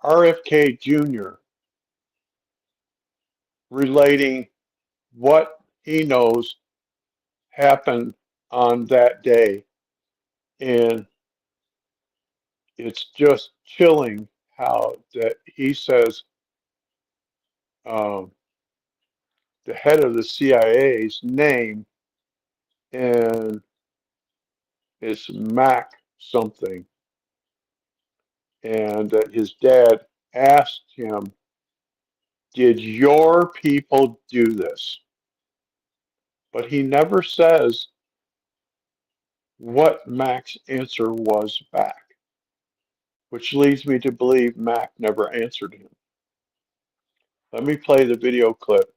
RFK Jr. relating what he knows happened on that day. And it's just chilling how that he says the head of the CIA's name and it's Mac something, and that his dad asked him, "Did your people do this?" But he never says what Mac's answer was back, which leads me to believe Mac never answered him. Let me play the video clip.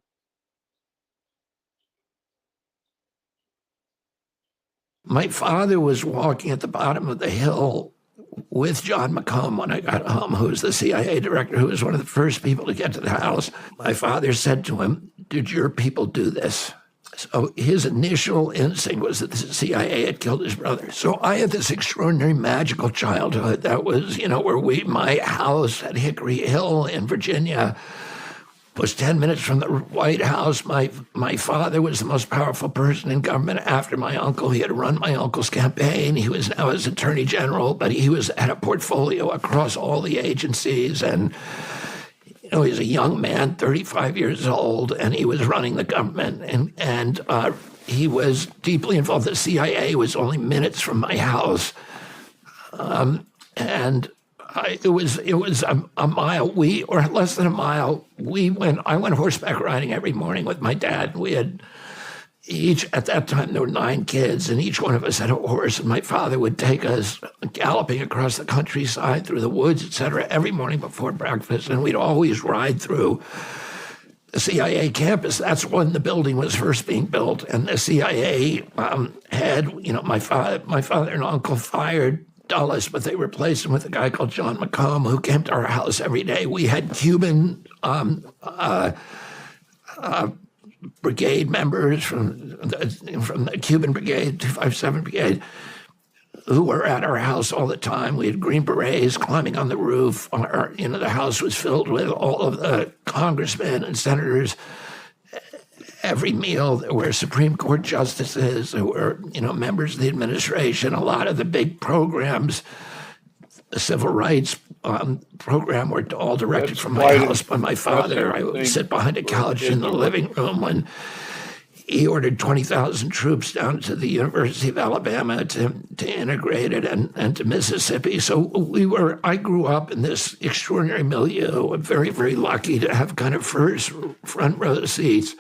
My father was walking at the bottom of the hill with John McComb when I got home, who was the CIA director, who was one of the first people to get to the house. My father said to him, "Did your people do this?" So his initial instinct was that the CIA had killed his brother. So I had this extraordinary magical childhood that was, where my house at Hickory Hill in Virginia was 10 minutes from the White House. My father was the most powerful person in government after my uncle. He had run my uncle's campaign. He was now his attorney general, but he had a portfolio across all the agencies. And, he was a young man, 35 years old, and he was running the government. And he was deeply involved. The CIA was only minutes from my house. It was a mile, or less than a mile. I went horseback riding every morning with my dad. We had at that time, there were 9 kids, and each one of us had a horse, and my father would take us galloping across the countryside through the woods, etc., every morning before breakfast, and we'd always ride through the CIA campus. That's when the building was first being built, and the CIA had, my father and uncle fired Dulles, but they replaced him with a guy called John McComb, who came to our house every day. We had Cuban brigade members from the Cuban Brigade, 257 Brigade, who were at our house all the time. We had Green Berets climbing on the roof. The house was filled with all of the congressmen and senators. Every meal, there were Supreme Court justices, there were, members of the administration, a lot of the big programs, the civil rights program were all directed from my house by my father. I would sit behind a couch in the living room when he ordered 20,000 troops down to the University of Alabama to integrate it and to Mississippi. So I grew up in this extraordinary milieu. I'm very, very lucky to have kind of first front row seats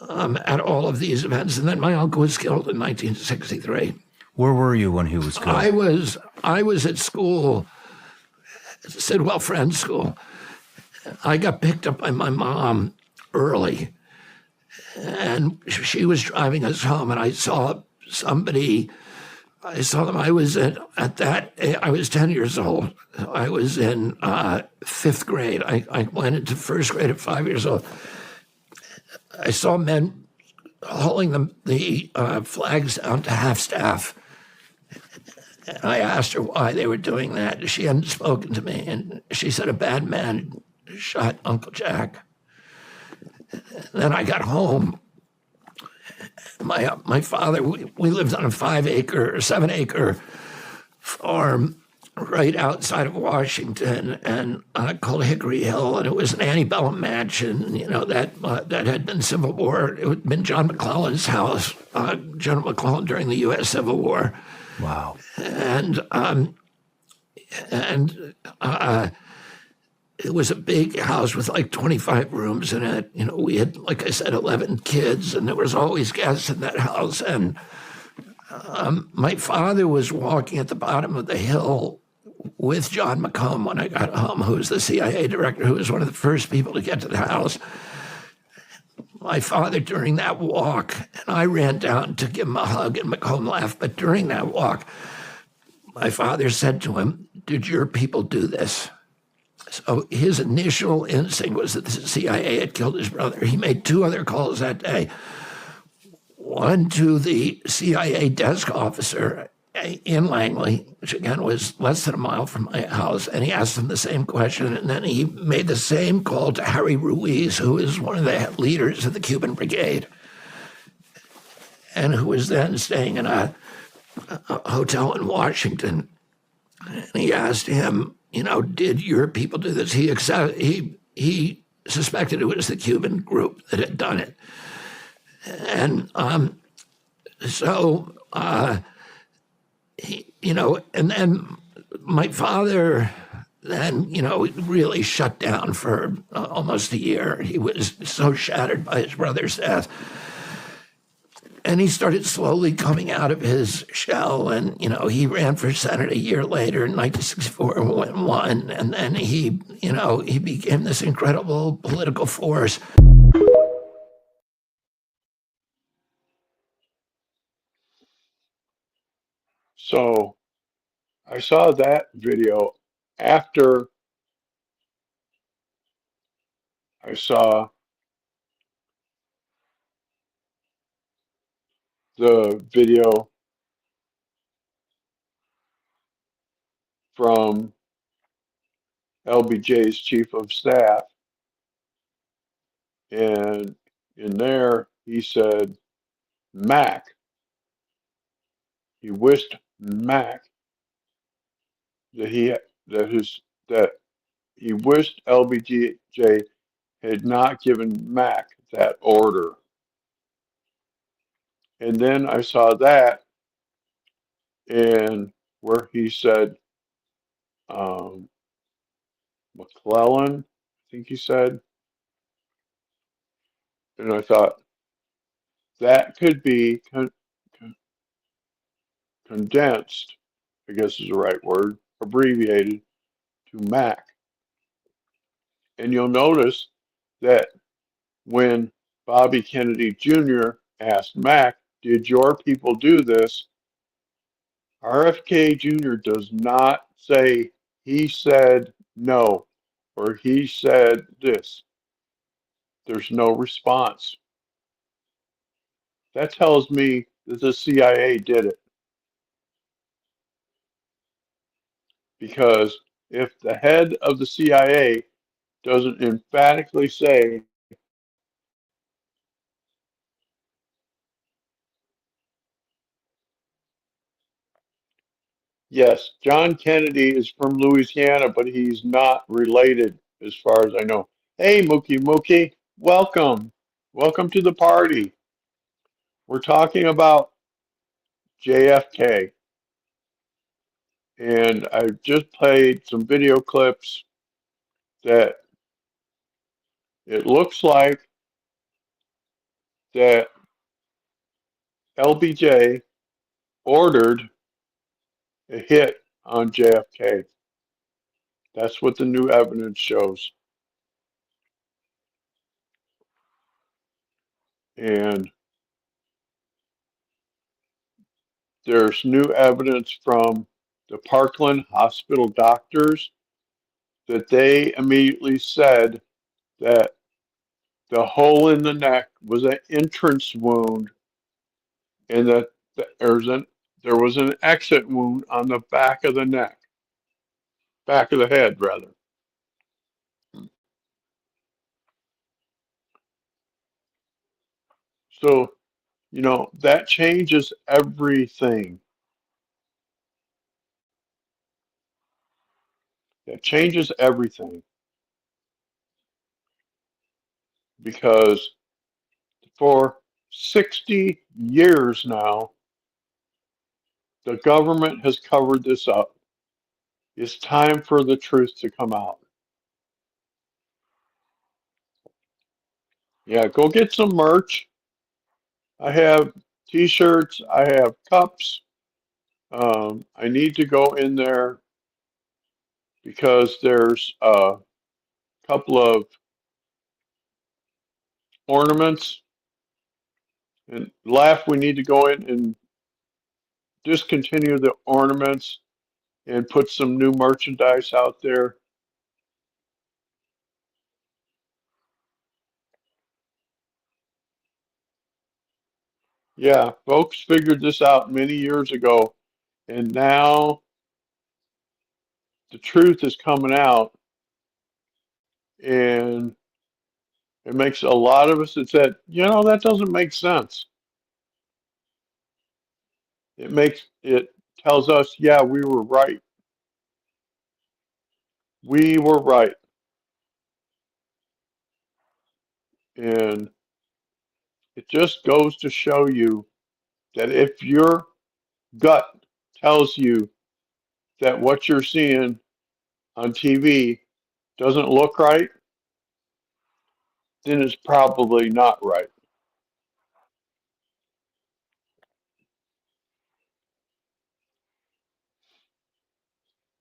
at all of these events. And then my uncle was killed in 1963. Where were you when he was killed? I was at school, Sidwell Friends School. I got picked up by my mom early, and she was driving us home, and I saw somebody. I saw them. I was I was 10 years old. I was in 5th grade. I went into 1st grade at 5 years old. I saw men hauling the flags down to half-staff. And I asked her why they were doing that. She hadn't spoken to me, and she said a bad man shot Uncle Jack. Then I got home. My father, we lived on a 7-acre farm right outside of Washington, and called Hickory Hill, and it was an antebellum mansion, that had been Civil War. It had been John McClellan's house, General McClellan during the U.S. Civil War. Wow. And it was a big house with like 25 rooms in it. We had, like I said, 11 kids, and there was always guests in that house. And my father was walking at the bottom of the hill with John McComb when I got home, who was the CIA director, who was one of the first people to get to the house. My father, during that walk, and I ran down to give him a hug, and McComb laughed, but during that walk, my father said to him, "Did your people do this?" So his initial instinct was that the CIA had killed his brother. He made 2 other calls that day. One to the CIA desk officer in Langley, which again was less than a mile from my house, and he asked him the same question, and then he made the same call to Harry Ruiz, who is one of the leaders of the Cuban Brigade, and who was then staying in a hotel in Washington. And he asked him, did your people do this? He suspected it was the Cuban group that had done it. And and then my father then, really shut down for almost a year. He was so shattered by his brother's death. And he started slowly coming out of his shell. And, he ran for Senate a year later in 1964 and won. And then he became this incredible political force. So I saw that video after I saw the video from LBJ's chief of staff. And in there, he said, Mac. He wished Mac that he wished LBJ had not given Mac that order. And then I saw that, and where he said, McClellan, I think he said, and I thought that could be condensed, I guess is the right word, abbreviated to Mac. And you'll notice that when Bobby Kennedy Jr. asked Mac, did your people do this? RFK Jr. does not say he said no or he said this. There's no response. That tells me that the CIA did it. Because if the head of the CIA doesn't emphatically say, yes, John Kennedy is from Louisiana, but he's not related as far as I know. Hey, Mookie Mookie, welcome. Welcome to the party. We're talking about JFK. And I just played some video clips that it looks like that LBJ ordered a hit on JFK. That's what the new evidence shows. And there's new evidence from the Parkland Hospital doctors that they immediately said that the hole in the neck was an entrance wound and that there was an exit wound on the back of the neck, back of the head, rather. So, that changes everything. That changes everything. Because for 60 years now, the government has covered this up. It's time for the truth to come out. Yeah, go get some merch. I have t-shirts. I have cups. I need to go in there because there's a couple of ornaments. And we need to go in and discontinue the ornaments and put some new merchandise out there. Yeah, folks figured this out many years ago, and now the truth is coming out, and it makes a lot of us that said, that doesn't make sense. It tells us, yeah, we were right. we were right. And it just goes to show you that if your gut tells you that what you're seeing on TV doesn't look right, then it's probably not right.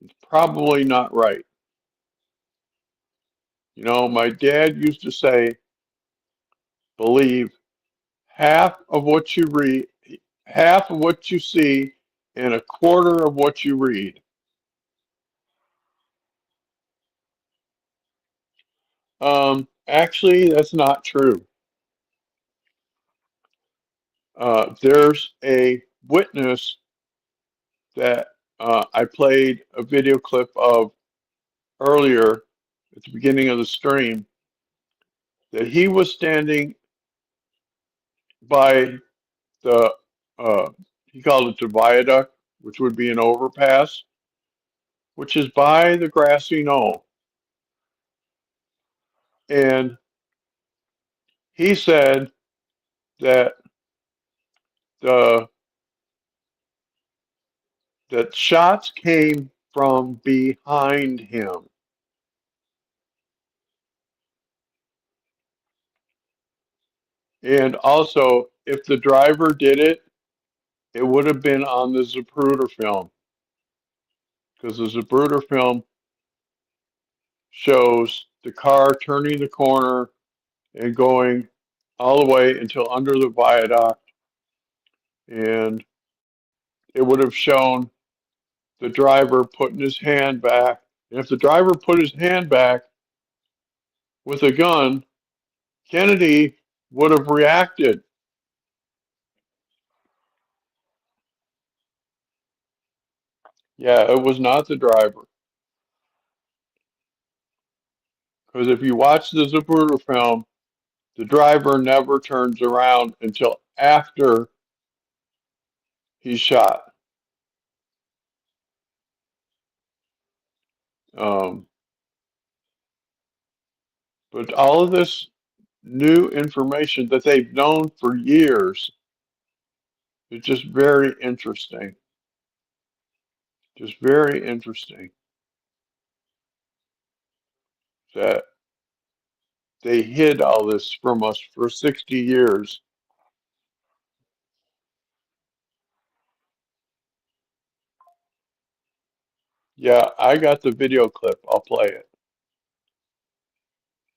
It's probably not right. You know, my dad used to say, believe half of what you read, half of what you see, and a quarter of what you read. Actually, that's not true. There's a witness that I played a video clip of earlier at the beginning of the stream, that he was standing by the, he called it the viaduct, which would be an overpass, which is by the grassy knoll. And he said that the that shots came from behind him. And also, if the driver did it, it would have been on the Zapruder film, because the Zapruder film shows the car turning the corner and going all the way until under the viaduct, and it would have shown the driver putting his hand back. And if the driver put his hand back with a gun, Kennedy would have reacted. Yeah, it was not the driver. Because if you watch the Zapruder film, the driver never turns around until after he's shot. But all of this new information that they've known for years is just very interesting. Just very interesting that they hid all this from us for 60 years. Yeah, I got the video clip. I'll play it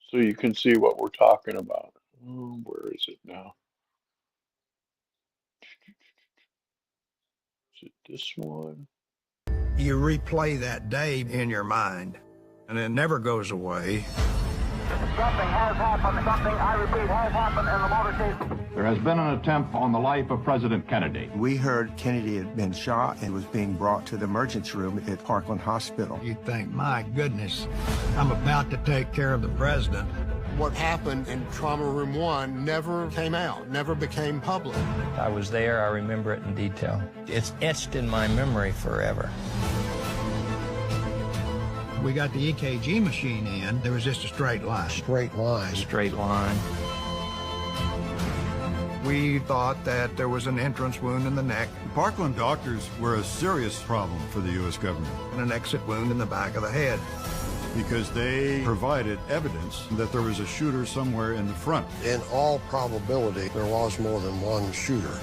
so you can see what we're talking about. Oh, where is it now? Is it this one? You replay that day in your mind, and it never goes away. Something has happened. Something, I repeat, has happened in the motorcade. There has been an attempt on the life of President Kennedy. We heard Kennedy had been shot and was being brought to the emergency room at Parkland Hospital. You think, my goodness, I'm about to take care of the president. What happened in Trauma Room 1 never came out, never became public. I was there, I remember it in detail. It's etched in my memory forever. We got the EKG machine in, there was just a straight line. Straight line. Straight line. We thought that there was an entrance wound in the neck. The Parkland doctors were a serious problem for the U.S. government. And an exit wound in the back of the head. Because they provided evidence that there was a shooter somewhere in the front. In all probability, there was more than one shooter.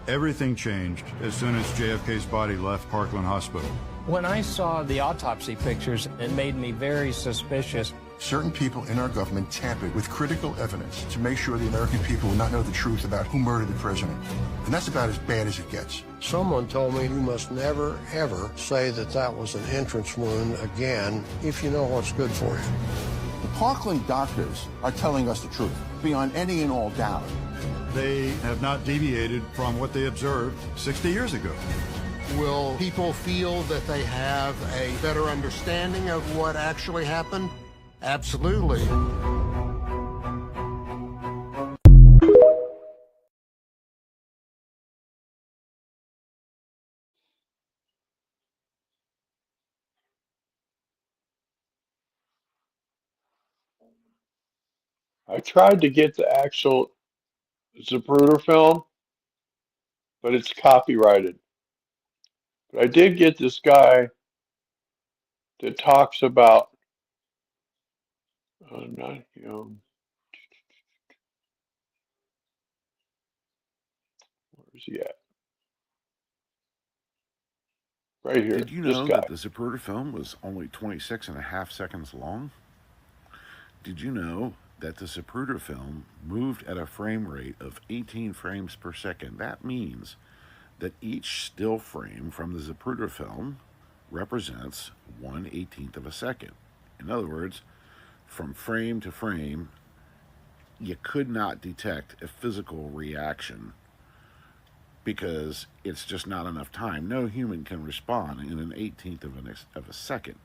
Everything changed as soon as JFK's body left Parkland Hospital. When I saw the autopsy pictures, it made me very suspicious. Certain people in our government tampered with critical evidence to make sure the American people will not know the truth about who murdered the president. And that's about as bad as it gets. Someone told me you must never, ever say that that was an entrance wound again if you know what's good for you. The Parkland doctors are telling us the truth, beyond any and all doubt. They have not deviated from what they observed 60 years ago. Will people feel that they have a better understanding of what actually happened? Absolutely. I tried to get the actual Zapruder film, but it's copyrighted. But I did get this guy that talks about, not him, where's he at? Right here, Did you this know guy. that the Zapruder film was only 26.5 seconds long? Did you know that the Zapruder film moved at a frame rate of 18 frames per second? That means that each still frame from the Zapruder film represents 1/18 of a second. In other words, from frame to frame, you could not detect a physical reaction because it's just not enough time. No human can respond in an 18th of a second.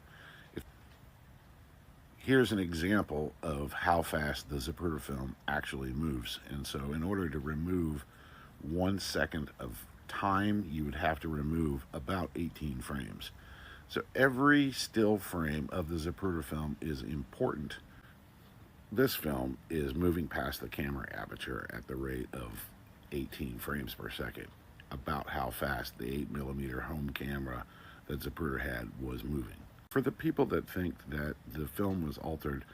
Here's an example of how fast the Zapruder film actually moves. And so in order to remove 1 second of time, you would have to remove about 18 frames. So every still frame of the Zapruder film is important. This film is moving past the camera aperture at the rate of 18 frames per second, about how fast the 8mm home camera that Zapruder had was moving. For the people that think that the film was altered,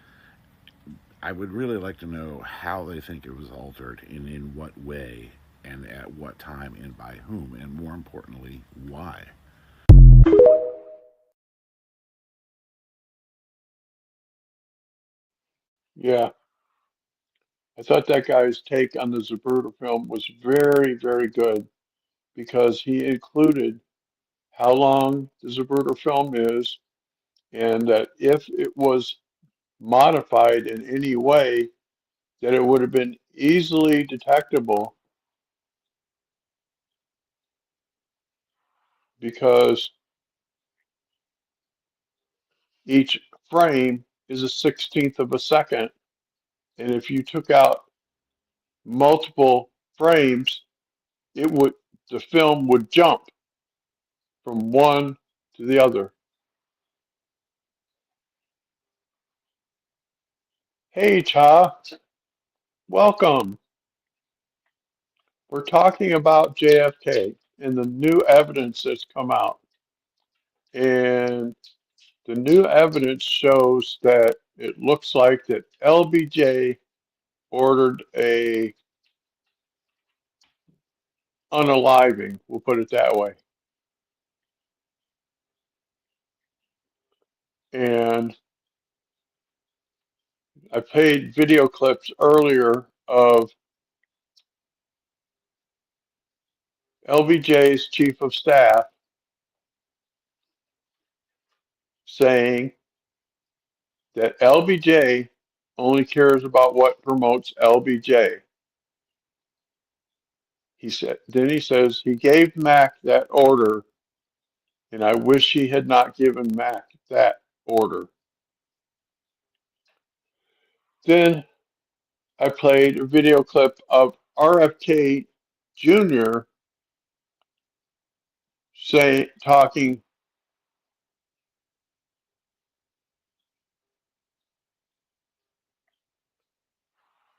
I would really like to know how they think it was altered and in what way and at what time and by whom, and more importantly, why. Yeah, I thought that guy's take on the Zapruder film was very, very good because he included how long the Zapruder film is, and that if it was modified in any way, that it would have been easily detectable because each frame is a 16th of a second. And if you took out multiple frames, the film would jump from one to the other. Hey, Cha, welcome. We're talking about JFK and the new evidence that's come out. And the new evidence shows that it looks like that LBJ ordered a unaliving, we'll put it that way. And I played video clips earlier of LBJ's chief of staff saying that LBJ only cares about what promotes LBJ. Then he says he gave Mac that order, and I wish he had not given Mac that order. Then I played a video clip of RFK Jr. talking.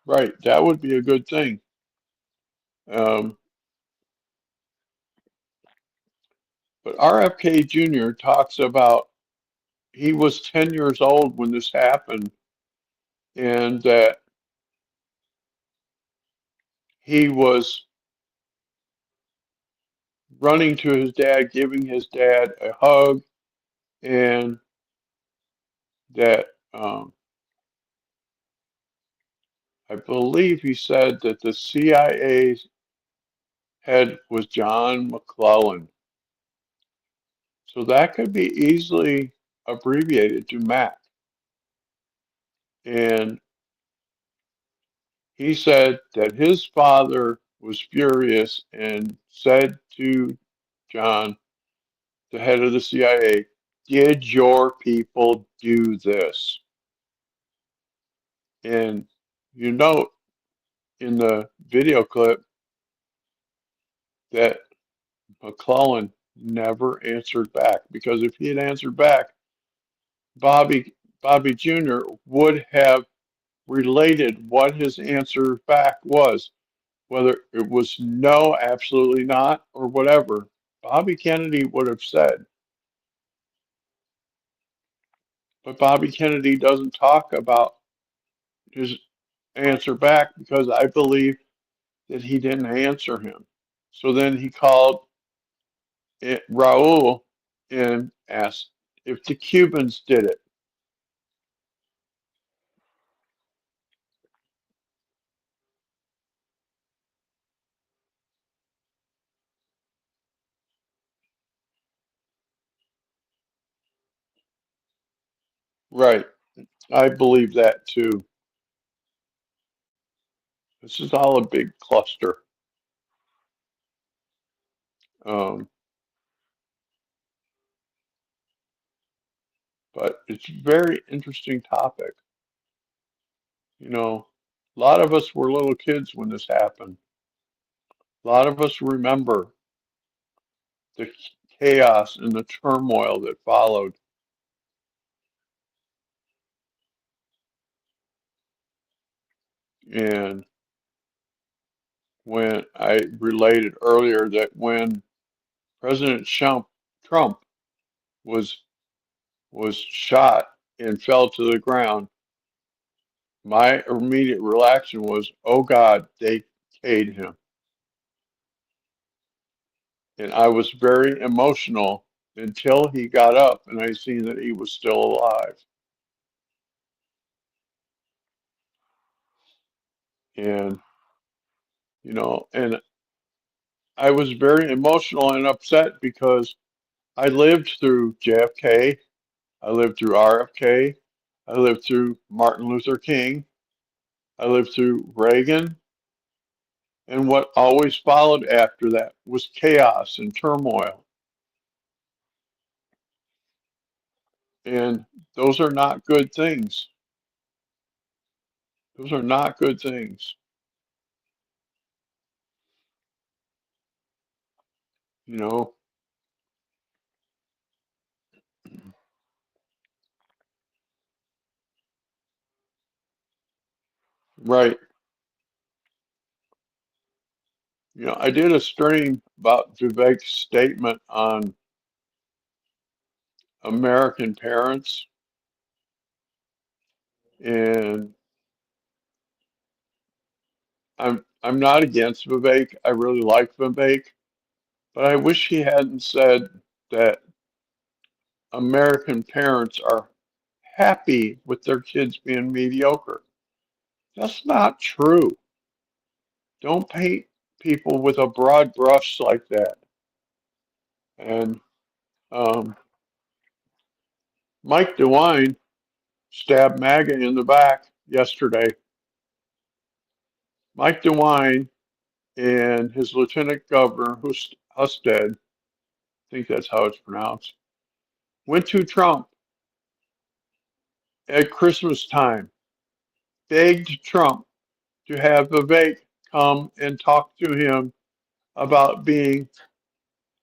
Right, that would be a good thing. But RFK Jr. talks about he was 10 years old when this happened, and that he was running to his dad, giving his dad a hug, and that I believe he said that the CIA's head was John McClellan. So that could be easily abbreviated to Mac. And he said that his father was furious and said to John, the head of the CIA, did your people do this? And you note in the video clip that McClellan never answered back, because if he had answered back, Bobby Jr. would have related what his answer back was, whether it was no, absolutely not, or whatever, Bobby Kennedy would have said. But Bobby Kennedy doesn't talk about his answer back because I believe that he didn't answer him. So then he called Raul and asked if the Cubans did it. Right. I believe that too. This is all a big cluster. Um, but it's a very interesting topic. You know, a lot of us were little kids when this happened. A lot of us remember the chaos and the turmoil that followed. And when I related earlier that when President Trump was shot and fell to the ground, my immediate reaction was, "Oh God, they K'd him," and I was very emotional until he got up and I seen that he was still alive. And you know, and I was very emotional and upset because I lived through JFK, I lived through RFK, I lived through Martin Luther King, I lived through Reagan, and what always followed after that was chaos and turmoil. And those are not good things. Those are not good things. You know, right. You know, I did a stream about Vivek's statement on American parents, and I'm not against Vivek. I really like Vivek, but I wish he hadn't said that American parents are happy with their kids being mediocre. That's not true. Don't paint people with a broad brush like that. And um, Mike DeWine stabbed MAGA in the back yesterday. Mike DeWine and his lieutenant governor, Husted, I think that's how it's pronounced, went to Trump at Christmas time, begged Trump to have Vivek come and talk to him about being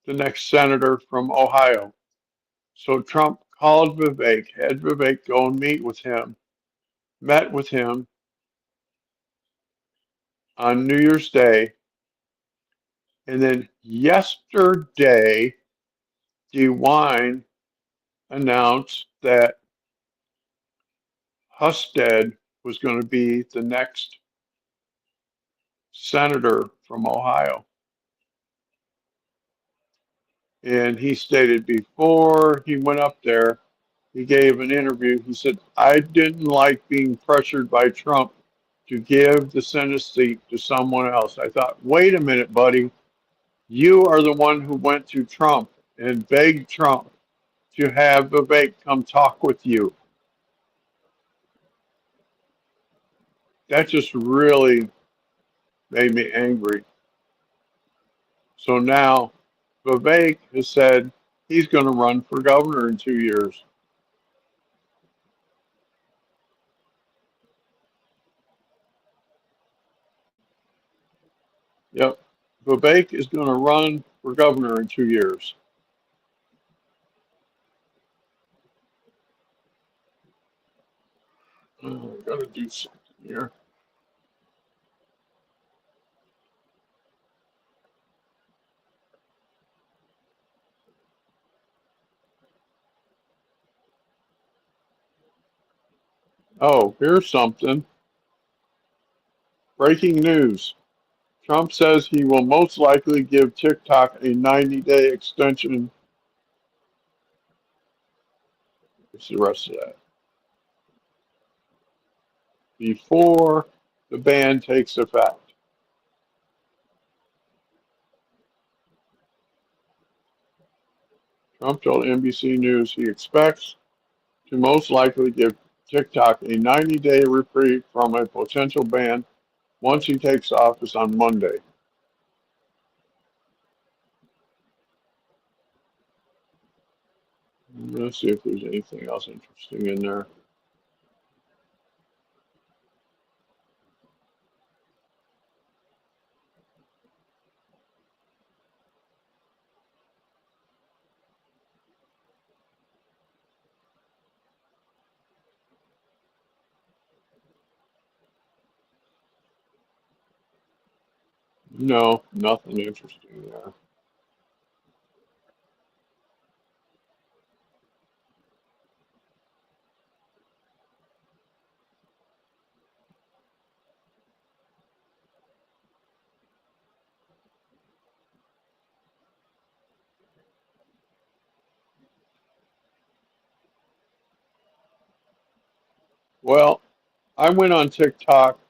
the next senator from Ohio. So Trump called Vivek, had Vivek go and meet with him, met with him on New Year's Day, and then yesterday, DeWine announced that Husted was going to be the next senator from Ohio. And he stated before he went up there, he gave an interview. He said, I didn't like being pressured by Trump to give the Senate seat to someone else. I thought, wait a minute, buddy. You are the one who went to Trump and begged Trump to have Vivek come talk with you. That just really made me angry. So now Vivek has said he's going to run for governor in 2 years. Yep. Vivek is going to run for governor in 2 years. I'm going to do something Here. Oh, here's something. Breaking news. Trump says he will most likely give TikTok a 90-day extension. What's the rest of that? Before the ban takes effect. Trump told NBC News he expects to most likely give TikTok a 90-day reprieve from a potential ban once he takes office on Monday. Let's see if there's anything else interesting in there. No, nothing interesting there. Well, I went on TikTok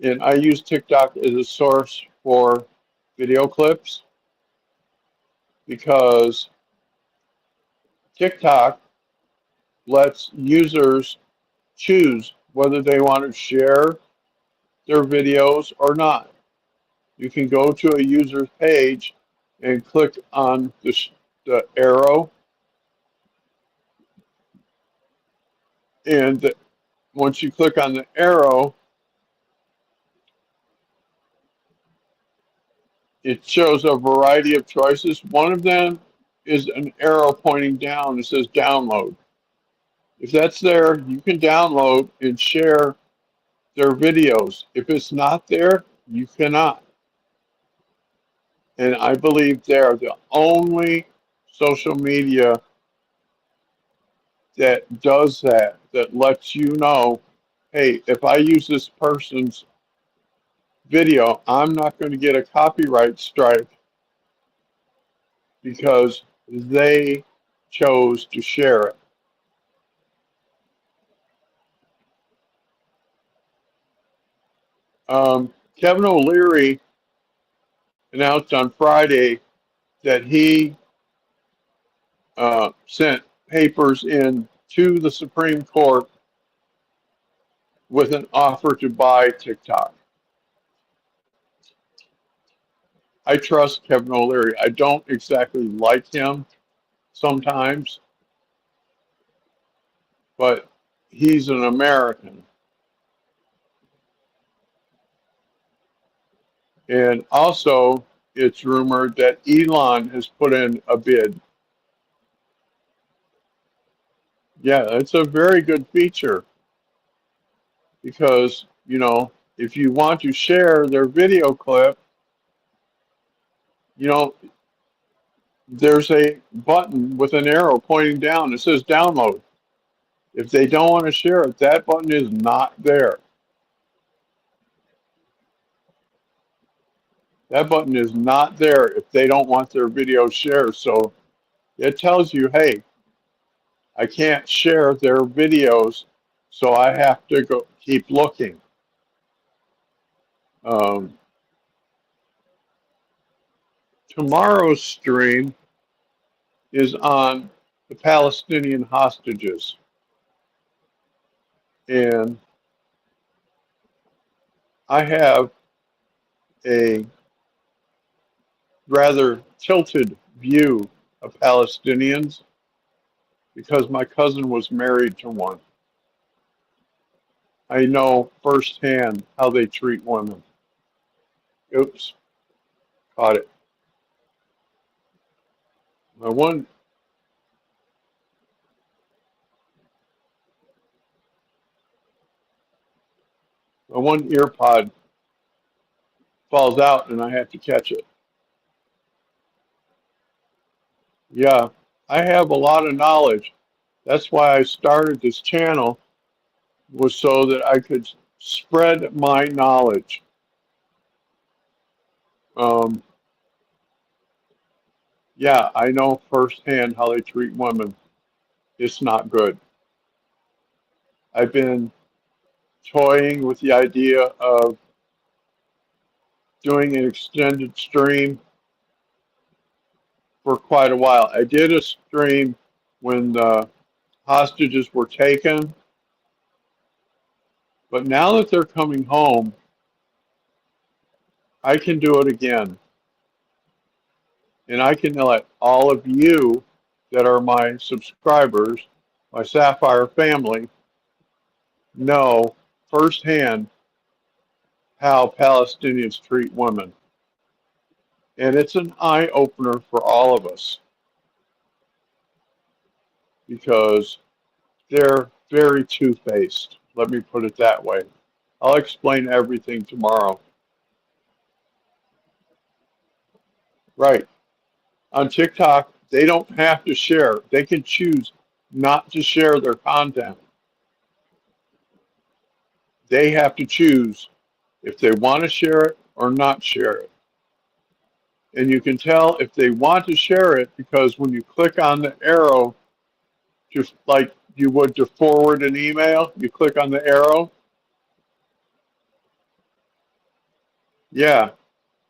and I use TikTok as a source for video clips because TikTok lets users choose whether they want to share their videos or not. You can go to a user's page and click on the arrow, and once you click on the arrow, it shows a variety of choices. One of them is an arrow pointing down. It says download. If that's there, you can download and share their videos. If it's not there, you cannot. And I believe they're the only social media that does that, that lets you know, hey, if I use this person's video, I'm not going to get a copyright strike because they chose to share it. Kevin O'Leary announced on Friday that he sent papers in to the Supreme Court with an offer to buy TikTok. I trust Kevin O'Leary. I don't exactly like him sometimes, but he's an American. And also, it's rumored that Elon has put in a bid. Yeah, it's a very good feature because, you know, if you want to share their video clip, you know, there's a button with an arrow pointing down that says download. If they don't want to share it, that button is not there. That button is not there if they don't want their video shared. So it tells you, hey, I can't share their videos, so I have to go keep looking. Tomorrow's stream is on the Palestinian hostages. And I have a rather tilted view of Palestinians because my cousin was married to one. I know firsthand how they treat women. Oops, caught it. My one, My one ear pod falls out and I have to catch it. Yeah, I have a lot of knowledge. That's why I started this channel, was so that I could spread my knowledge. Um, yeah, I know firsthand how they treat women. It's not good. I've been toying with the idea of doing an extended stream for quite a while. I did a stream when the hostages were taken, but now that they're coming home, I can do it again. And I can let all of you that are my subscribers, my Sapphire family, know firsthand how Palestinians treat women. And it's an eye opener for all of us because they're very two-faced. Let me put it that way. I'll explain everything tomorrow. Right. On TikTok, they don't have to share. They can choose not to share their content. They have to choose if they want to share it or not share it. And you can tell if they want to share it because when you click on the arrow, just like you would to forward an email, you click on the arrow. Yeah,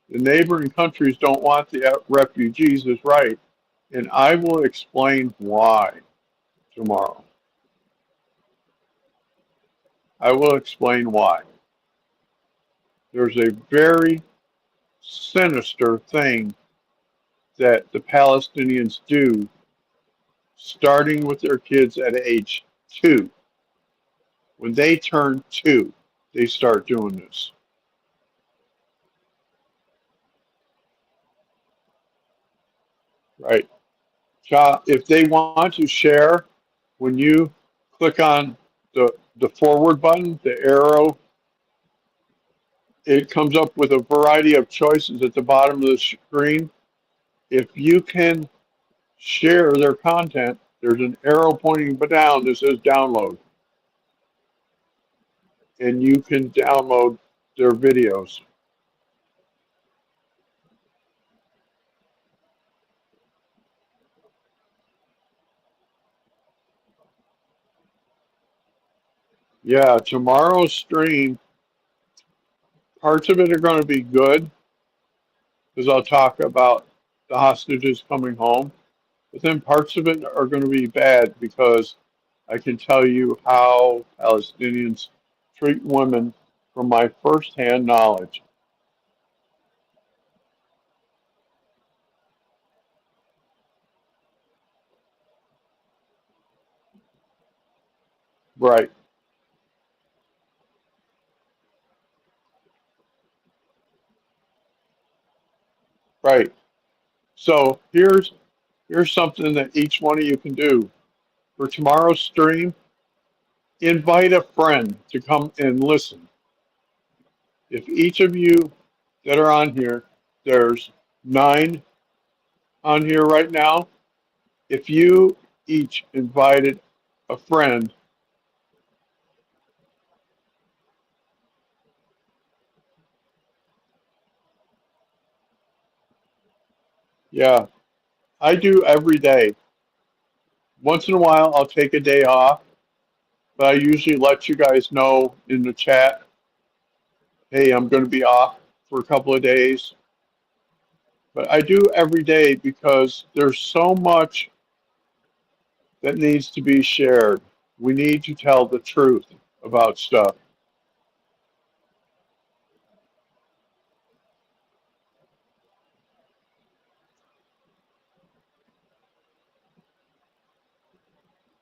the neighboring countries don't want the refugees is right. And I will explain why tomorrow. I will explain why. There's a very sinister thing that the Palestinians do, starting with their kids at age 2. When they turn 2, they start doing this. Right? If they want to share, when you click on the forward button, the arrow, it comes up with a variety of choices at the bottom of the screen. If you can share their content, there's an arrow pointing down that says download. And you can download their videos. Yeah, tomorrow's stream, parts of it are going to be good because I'll talk about the hostages coming home. But then parts of it are going to be bad because I can tell you how Palestinians treat women from my firsthand knowledge. Right, right. So here's something that each one of you can do. For tomorrow's stream, invite a friend to come and listen. If each of you that are on here, there's 9 on here right now. If you each invited a friend, yeah, I do every day. Once in a while, I'll take a day off, but I usually let you guys know in the chat, hey, I'm going to be off for a couple of days. But I do every day because there's so much that needs to be shared. We need to tell the truth about stuff.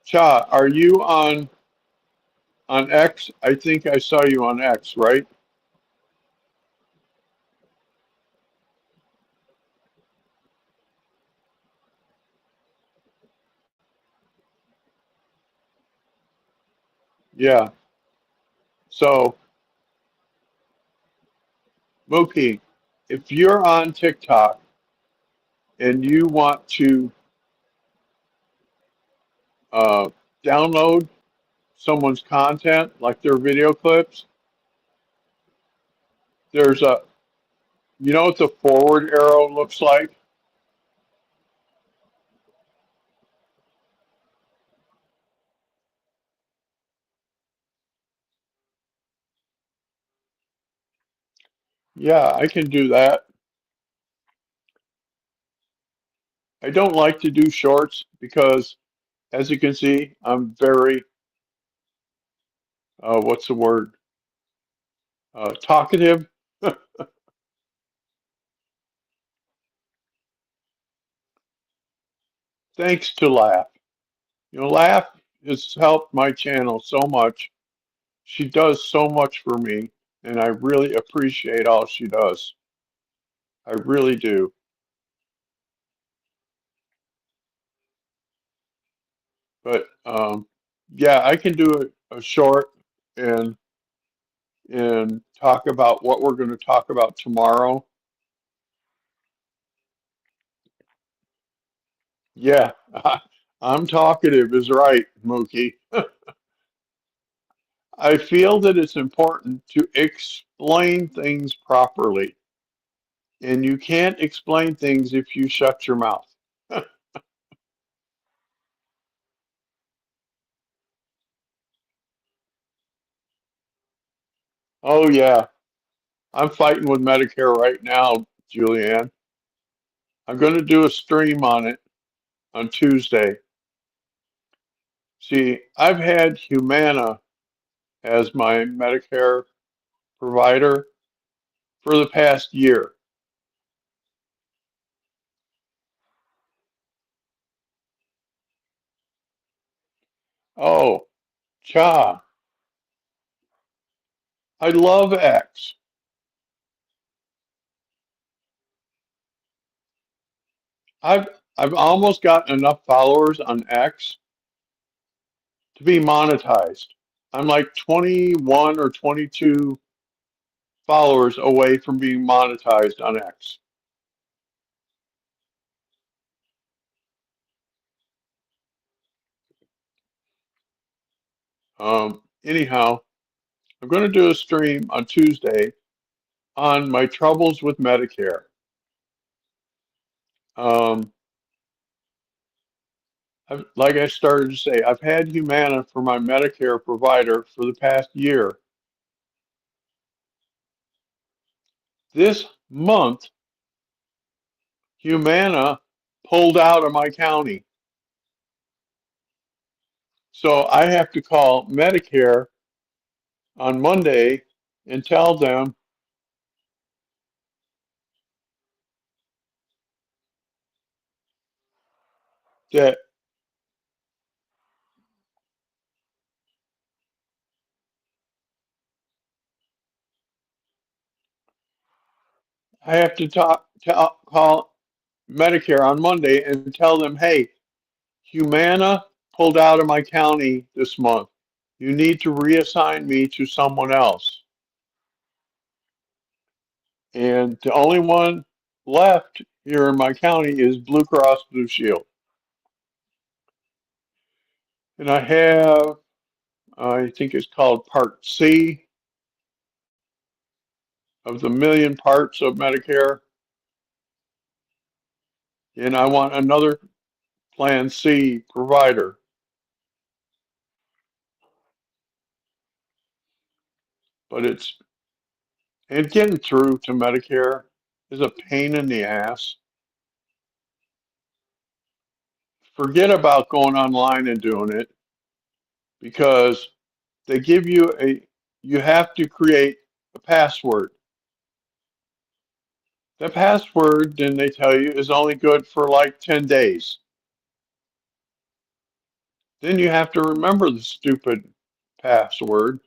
Cha, are you on X? I think I saw you on X, right? Yeah. So Mookie, if you're on TikTok and you want to uh, download someone's content, like their video clips, there's a, you know what the forward arrow looks like? Yeah, I can do that. I don't like to do shorts because, as you can see, I'm very, what's the word? Talkative. Thanks to Laugh. You know, Laugh has helped my channel so much. She does so much for me, and I really appreciate all she does. I really do. But yeah, I can do a short and talk about what we're going to talk about tomorrow. Yeah, I'm talkative is right, Mookie. I feel that it's important to explain things properly, and you can't explain things if you shut your mouth. Oh yeah, I'm fighting with Medicare right now, Julianne. I'm going to do a stream on it on Tuesday. See, I've had Humana as my Medicare provider for the past year. Oh, cha. I love X. I've I've almost gotten enough followers on X to be monetized. I'm like 21 or 22 followers away from being monetized on X. Anyhow, I'm going to do a stream on Tuesday on my troubles with Medicare. Um, like I started to say, I've had Humana for my Medicare provider for the past year. This month, Humana pulled out of my county. So I have to call Medicare on Monday and tell them that I have to call Medicare on Monday and tell them, hey, Humana pulled out of my county this month. You need to reassign me to someone else. And the only one left here in my county is Blue Cross Blue Shield. And I have, I think it's called Part C of the million parts of Medicare. And I want another Plan C provider. But and getting through to Medicare is a pain in the ass. Forget about going online and doing it because they give you you have to create a password. The password, then they tell you, is only good for like 10 days. Then you have to remember the stupid password.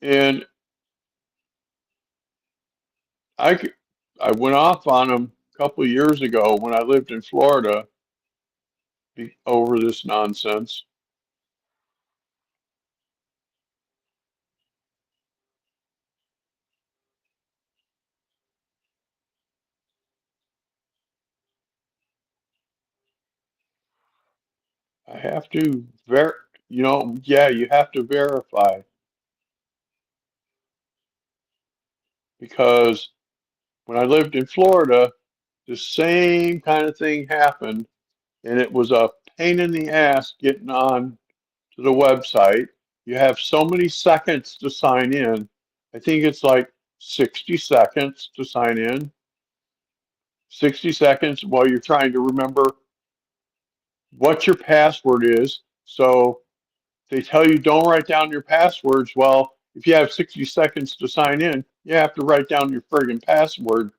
And I, I went off on them a couple of years ago when I lived in Florida over this nonsense. I have to yeah, you have to verify because when I lived in Florida, the same kind of thing happened, and it was a pain in the ass getting on to the website. You have so many seconds to sign in. I think it's like 60 seconds to sign in. 60 seconds while you're trying to remember what your password is. So they tell you don't write down your passwords. Well, if you have 60 seconds to sign in, you have to write down your friggin' password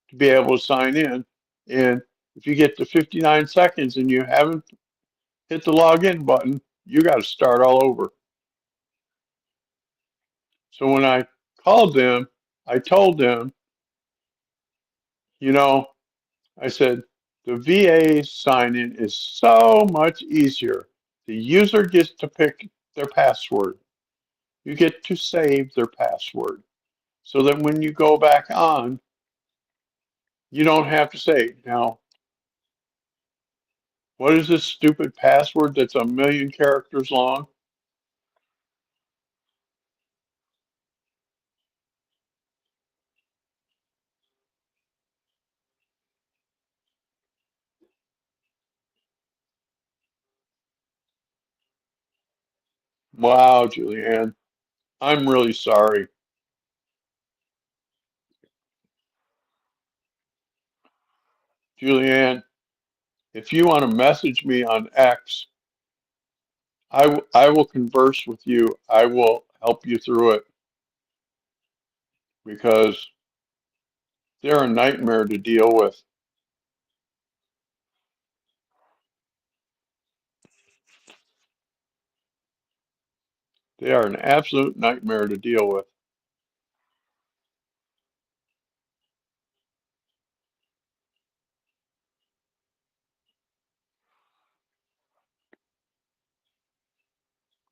to be able to sign in. And if you get to 59 seconds and you haven't hit the login button, you got to start all over. So when I called them, I told them, you know, I said, the VA sign in is so much easier. The user gets to pick their password. You get to save their password so that when you go back on, you don't have to say, now, what is this stupid password that's a million characters long? Wow, Julianne, I'm really sorry. Julianne, if you want to message me on X, I will converse with you. I will help you through it because they're a nightmare to deal with. They are an absolute nightmare to deal with.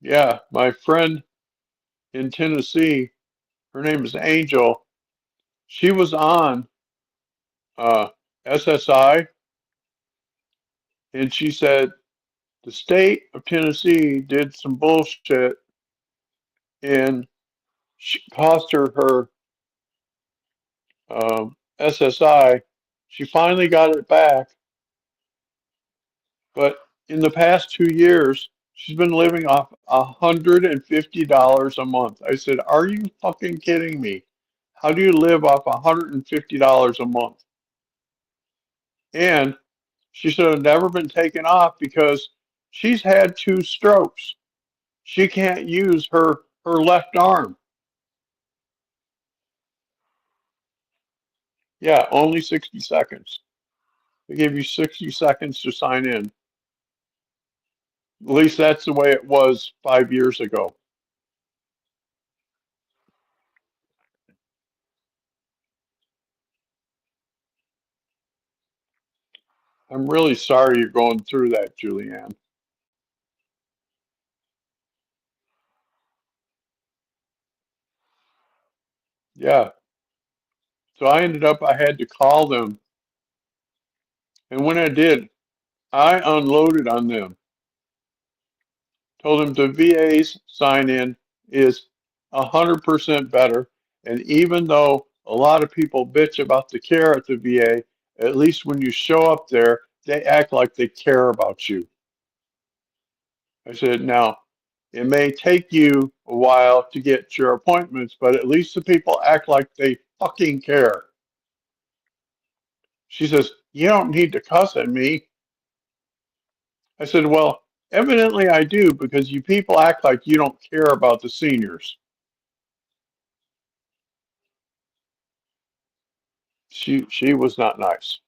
Yeah, my friend in Tennessee, her name is Angel. She was on uh, SSI, and she said the state of Tennessee did some bullshit and cost her SSI. She finally got it back, but in the past 2 years, she's been living off $150 a month. I said, "Are you fucking kidding me? How do you live off $150 a month?" And she should have never been taken off because she's had 2 strokes. She can't use her left arm. Yeah, only 60 seconds. They give you 60 seconds to sign in. At least that's the way it was 5 years ago. I'm really sorry you're going through that, Julianne. Yeah. So I ended up, I had to call them. And when I did, I unloaded on them. Told them the VA's sign in is 100% better. And even though a lot of people bitch about the care at the VA, at least when you show up there, they act like they care about you. I said, now, it may take you a while to get your appointments, but at least the people act like they fucking care. She says, you don't need to cuss at me. I said, well, evidently I do because you people act like you don't care about the seniors. She was not nice.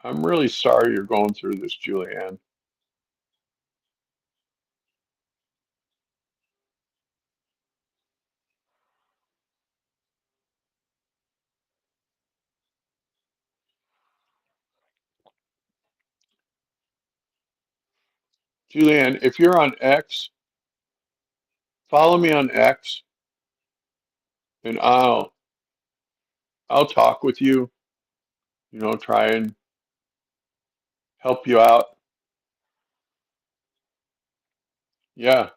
I'm really sorry you're going through this, Julianne. Julianne, if you're on X, follow me on X, and I'll talk with you. You know, try and help you out. Yeah,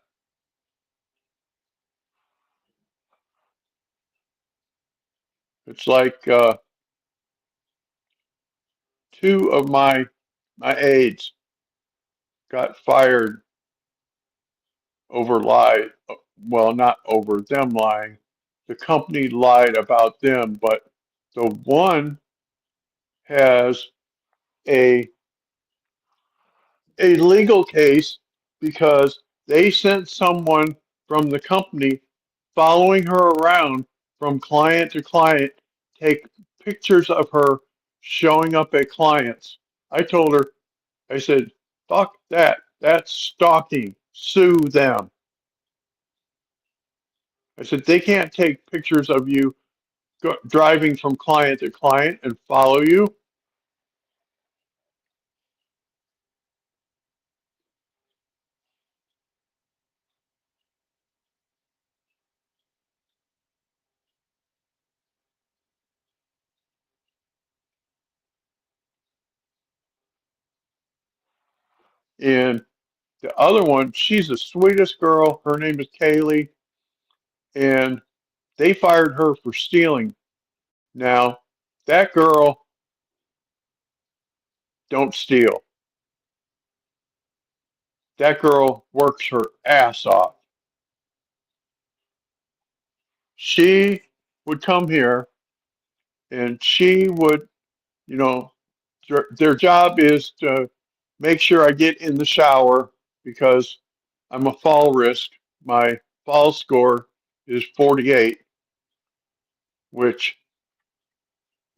it's like two of my aides got fired over lie. Well, not over them lying. The company lied about them, but the one has a legal case because they sent someone from the company following her around from client to client, take pictures of her showing up at clients. I told her, I said, fuck that. That's stalking. Sue them. I said, they can't take pictures of you driving from client to client and follow you. And the other one, she's the sweetest girl. Her name is Kaylee. And they fired her for stealing. Now, that girl don't steal. That girl works her ass off. She would come here and she would, you know, their job is to make sure I get in the shower because I'm a fall risk. My fall score is 48, which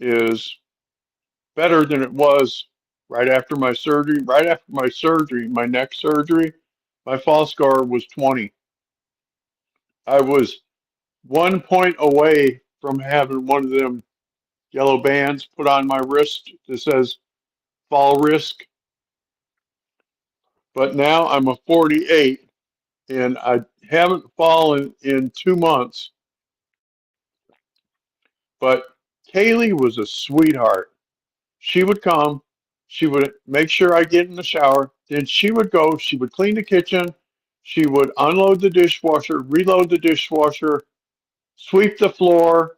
is better than it was right after my surgery. Right after my surgery, my neck surgery, my fall score was 20. I was 1 point away from having one of them yellow bands put on my wrist that says fall risk. But now I'm a 48 and I haven't fallen in 2 months. But Kaylee was a sweetheart. She would come, she would make sure I get in the shower, then she would go, she would clean the kitchen, she would unload the dishwasher, reload the dishwasher, sweep the floor.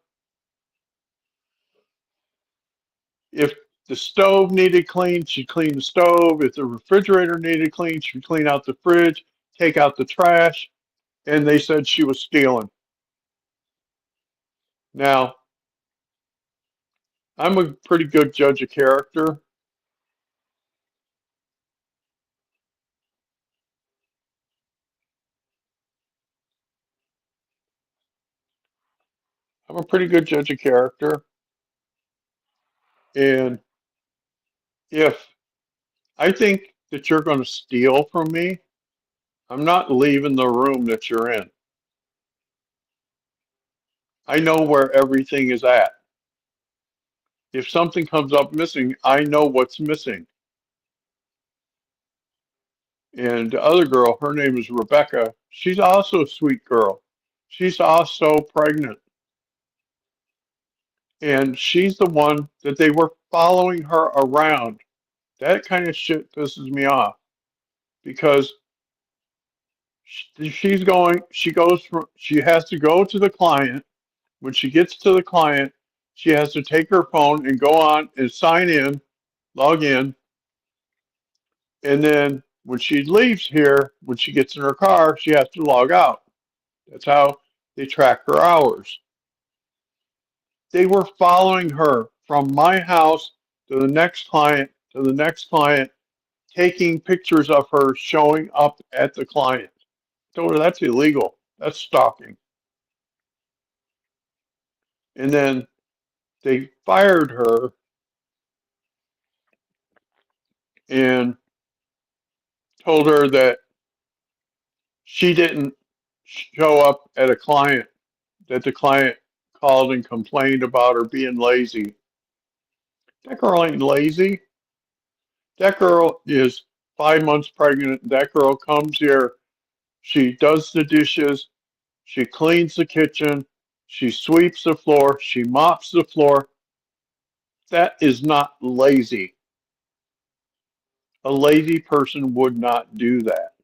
If the stove needed cleaned, she'd clean the stove. If the refrigerator needed cleaned, she'd clean out the fridge, take out the trash, and they said she was stealing. Now, I'm a pretty good judge of character. I'm a pretty good judge of character. And if I think that you're going to steal from me, I'm not leaving the room that you're in. I know where everything is at. If something comes up missing, I know what's missing. And the other girl, her name is Rebecca. She's also a sweet girl. She's also pregnant. And she's the one that they were following her around. That kind of shit pisses me off because she has to go to the client. When she gets to the client, she has to take her phone and go on and sign in, log in. And then when she leaves here, when she gets in her car, she has to log out. That's how they track her hours. They were following her from my house to the next client to the next client, taking pictures of her showing up at the client. I told her that's illegal. That's stalking. And then they fired her and told her that she didn't show up at a client, that the client called and complained about her being lazy. That girl ain't lazy. That girl is 5 months pregnant. That girl comes here. She does the dishes. She cleans the kitchen. She sweeps the floor. She mops the floor. That is not lazy. A lazy person would not do that.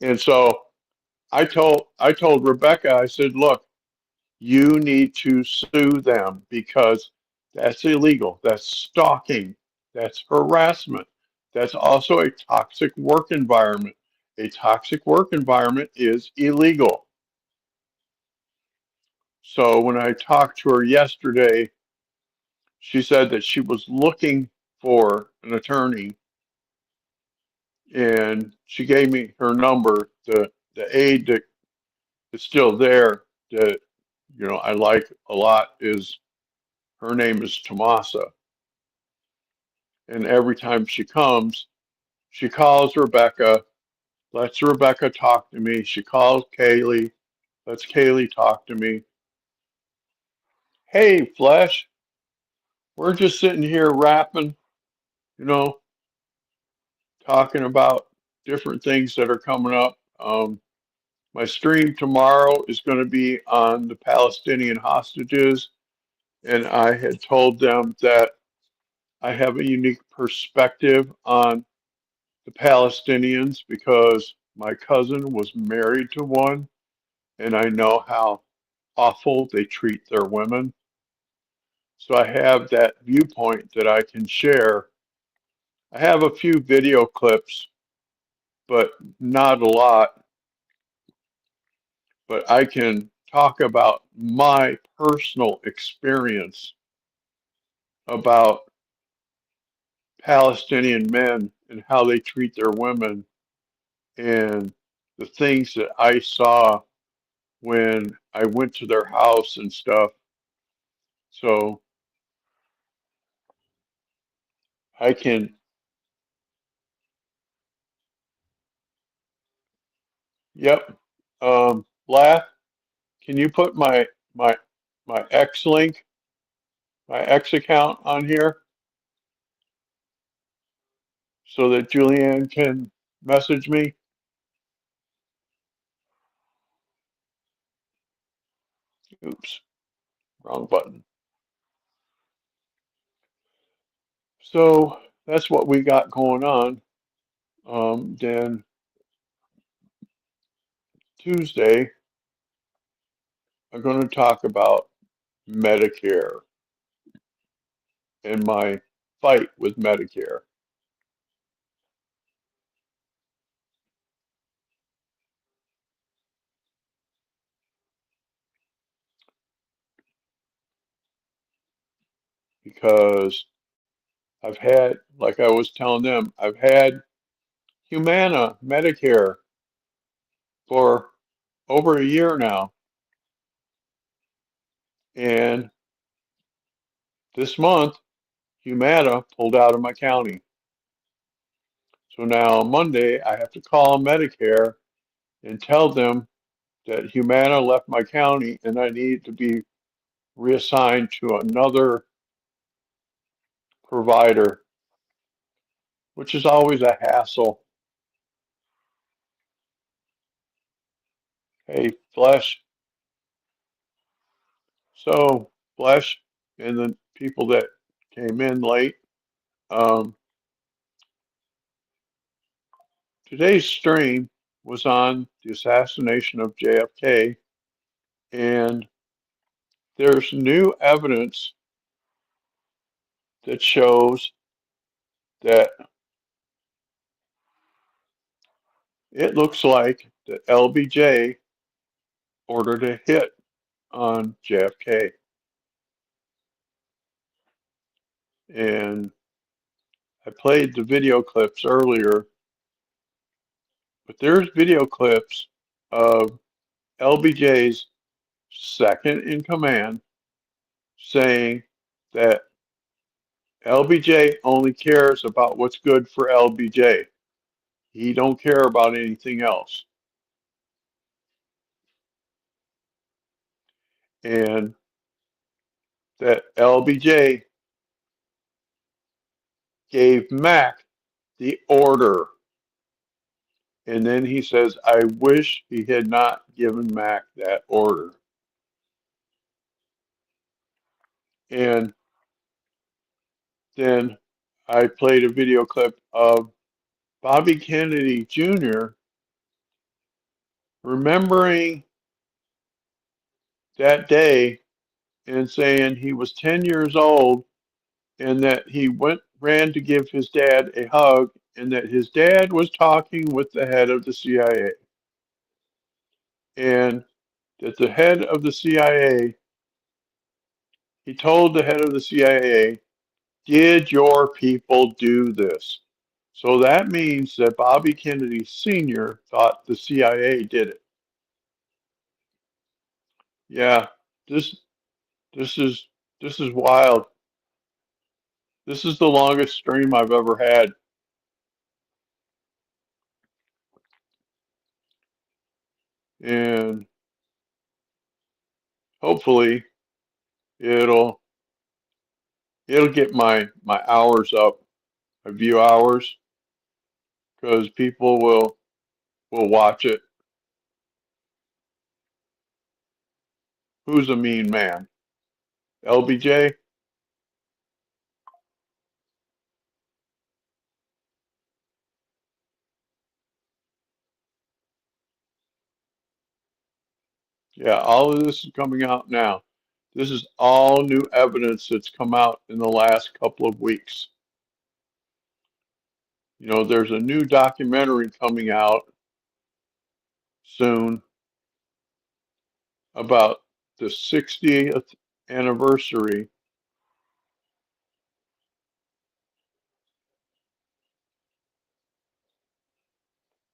And so I told Rebecca, I said, look, you need to sue them because that's illegal. That's stalking. That's harassment. That's also a toxic work environment. A toxic work environment is illegal. So when I talked to her yesterday, she said that she was looking for an attorney and she gave me her number. The aide that is still there that I like a lot is her name is Tomasa. And every time she comes, she calls Rebecca, lets Rebecca talk to me. She calls Kaylee, lets Kaylee talk to me. Hey, Flesh, we're just sitting here rapping, you know, talking about different things that are coming up. My stream tomorrow is going to be on the Palestinian hostages, and I had told them that I have a unique perspective on the Palestinians because my cousin was married to one, and I know how awful they treat their women. So I have that viewpoint that I can share. I have a few video clips, but not a lot. But I can talk about my personal experience about Palestinian men and how they treat their women and the things that I saw when I went to their house and stuff. So I can, yep. Laugh, can you put my my X link, my X account on here so that Julianne can message me? Oops, wrong button. So that's what we got going on. Then Tuesday, I'm going to talk about Medicare and my fight with Medicare. Because I've had, like I was telling them, I've had Humana Medicare for over a year now. And this month, Humana pulled out of my county. So now on Monday, I have to call Medicare and tell them that Humana left my county and I need to be reassigned to another provider, which is always a hassle. Hey, Flesh. So, Flesh and the people that came in late, um, today's stream was on the assassination of JFK, and there's new evidence that shows that it looks like that LBJ ordered a hit on JFK. And I played the video clips earlier, but there's video clips of LBJ's second in command saying that LBJ only cares about what's good for LBJ. He don't care about anything else. And that LBJ gave Mac the order. And then he says, I wish he had not given Mac that order. And then I played a video clip of Bobby Kennedy Jr. remembering that day and saying he was 10 years old and that he ran to give his dad a hug and that his dad was talking with the head of the CIA. And that the head of the CIA, he told the head of the CIA, did your people do this? So that means that Bobby Kennedy Sr. thought the CIA did it. Yeah, this is wild. This is the longest stream I've ever had. And hopefully it'll get my hours up, my view hours, because people will watch it. Who's a mean man? LBJ? Yeah, all of this is coming out now. This is all new evidence that's come out in the last couple of weeks. You know, there's a new documentary coming out soon about the 60th anniversary.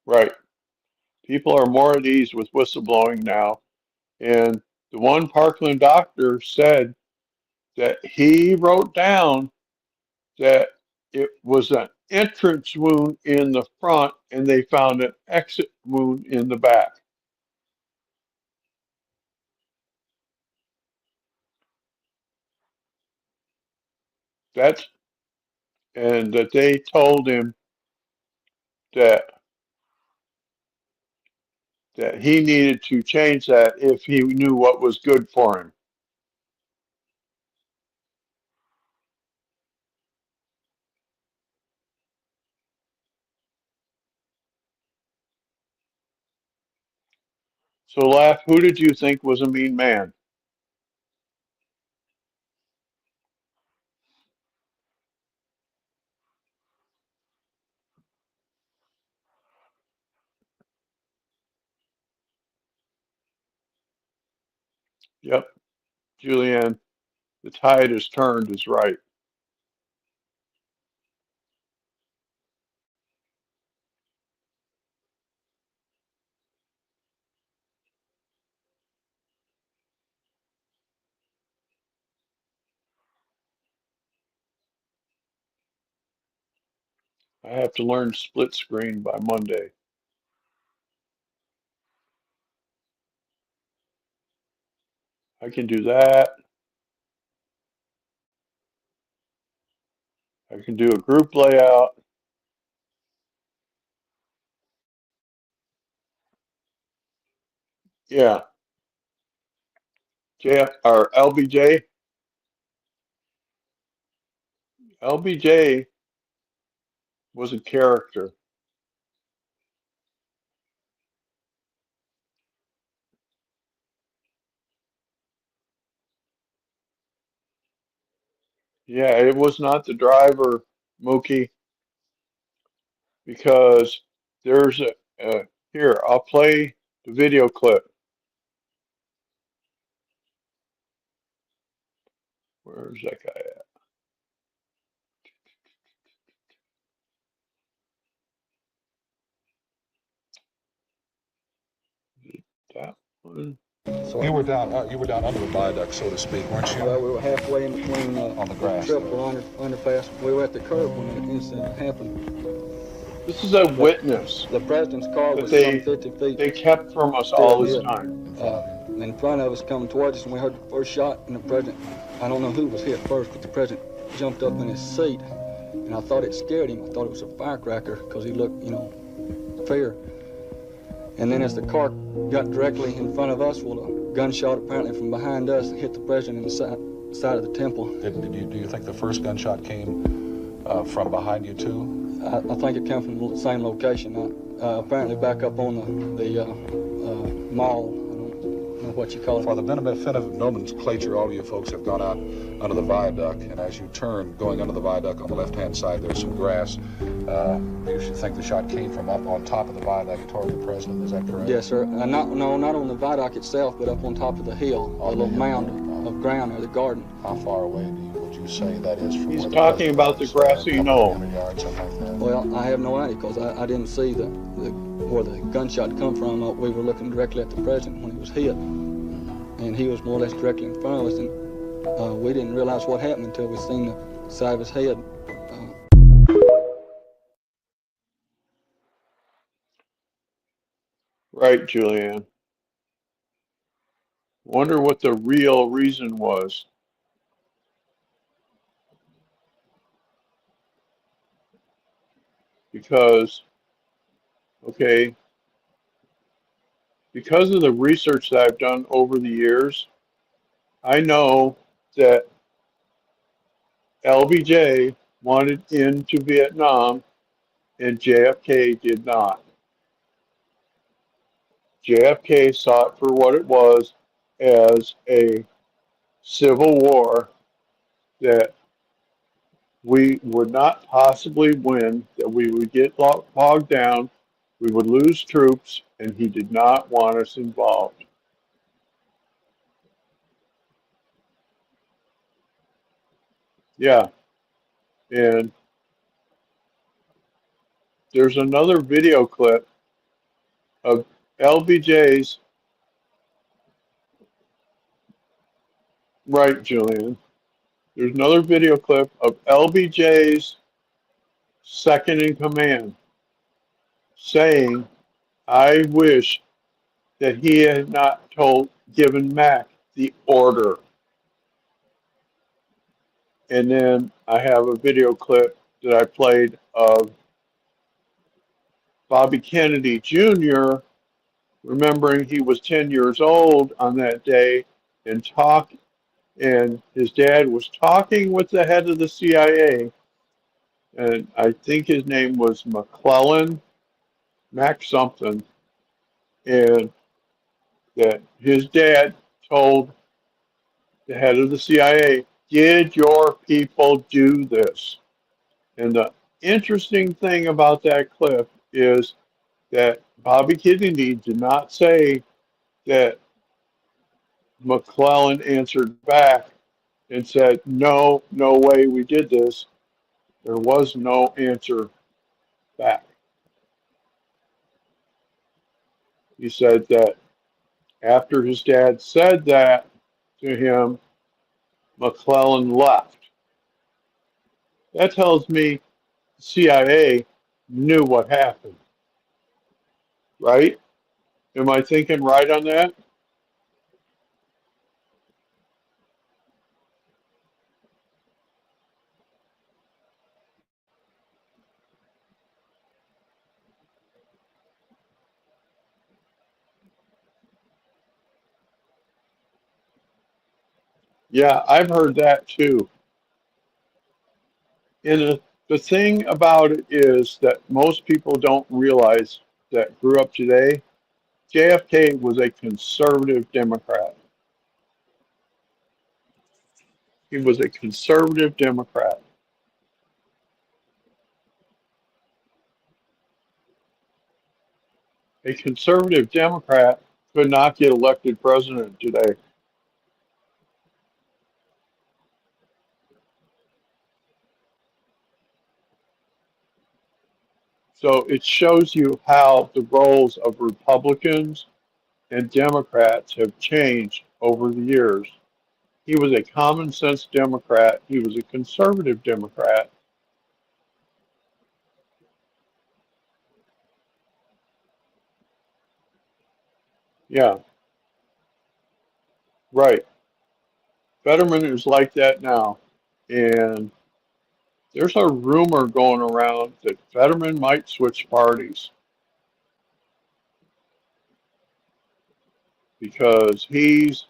Right. People are more at ease with whistleblowing now. And the one Parkland doctor said that he wrote down that it was an entrance wound in the front and they found an exit wound in the back. And that they told him that he needed to change that if he knew what was good for him. So, Laugh, who did you think was a mean man? Yep, Julianne, the tide has turned is right. I have to learn split screen by Monday. I can do that. I can do a group layout. Yeah. Or LBJ. LBJ was a character. Yeah, it was not the driver, Mookie, because there's here, I'll play the video clip. Where's that guy at? That one. So you were down under the viaduct, so to speak, weren't you? Well, we were halfway in between on the grass. triple underpass. We were at the curb when the incident happened. This is a witness. The president's car was they, some 50 feet. They kept from us all this time. In front of us coming towards us, and we heard the first shot, and the president, I don't know who was hit first, but the president jumped up in his seat, and I thought it scared him. I thought it was a firecracker because he looked, fear. And then as the car got directly in front of us, well, a gunshot apparently from behind us hit the president in the side of the temple. Do you think the first gunshot came from behind you too? I think it came from the same location. Apparently back up on the mall. I don't know what you call it. For the benefit of nomenclature, all of you folks have gone out under the viaduct, and as you turn, going under the viaduct on the left-hand side, there's some grass. You should think the shot came from up on top of the viaduct toward the president. Is that correct? Yes, sir. Not on the viaduct itself, but up on top of the hill, a little mound of ground there, the garden. How far away would you say that is from? He's talking about the grassy knoll. Well, I have no idea because I didn't see where the gunshot come from. We were looking directly at the president when he was hit, and he was more or less directly in front of us, and we didn't realize what happened until we seen the side of his head. Right, Julianne. Wonder what the real reason was. Because, okay, because of the research that I've done over the years, I know that LBJ wanted into Vietnam and JFK did not. JFK saw it for what it was, as a civil war that we would not possibly win, that we would get bogged down, we would lose troops, and he did not want us involved. Yeah, and there's another video clip of LBJ's, right, Julian, there's another video clip of LBJ's second in command saying, I wish that he had not given Mac the order. And then I have a video clip that I played of Bobby Kennedy Jr. remembering he was 10 years old on that day and his dad was talking with the head of the CIA, and I think his name was McClellan, Mac something, and that his dad told the head of the CIA, did your people do this? And the interesting thing about that clip is that Bobby Kennedy did not say that McClellan answered back and said, no, no way we did this. There was no answer back. He said that after his dad said that to him, McClellan left. That tells me the CIA knew what happened, right? Am I thinking right on that? Yeah, I've heard that too. And the thing about it is that most people don't realize that grew up today, JFK was a conservative Democrat. He was a conservative Democrat. A conservative Democrat could not get elected president today. So it shows you how the roles of Republicans and Democrats have changed over the years. He was a common sense Democrat. He was a conservative Democrat. Yeah, right. Fetterman is like that now. And there's a rumor going around that Fetterman might switch parties because he's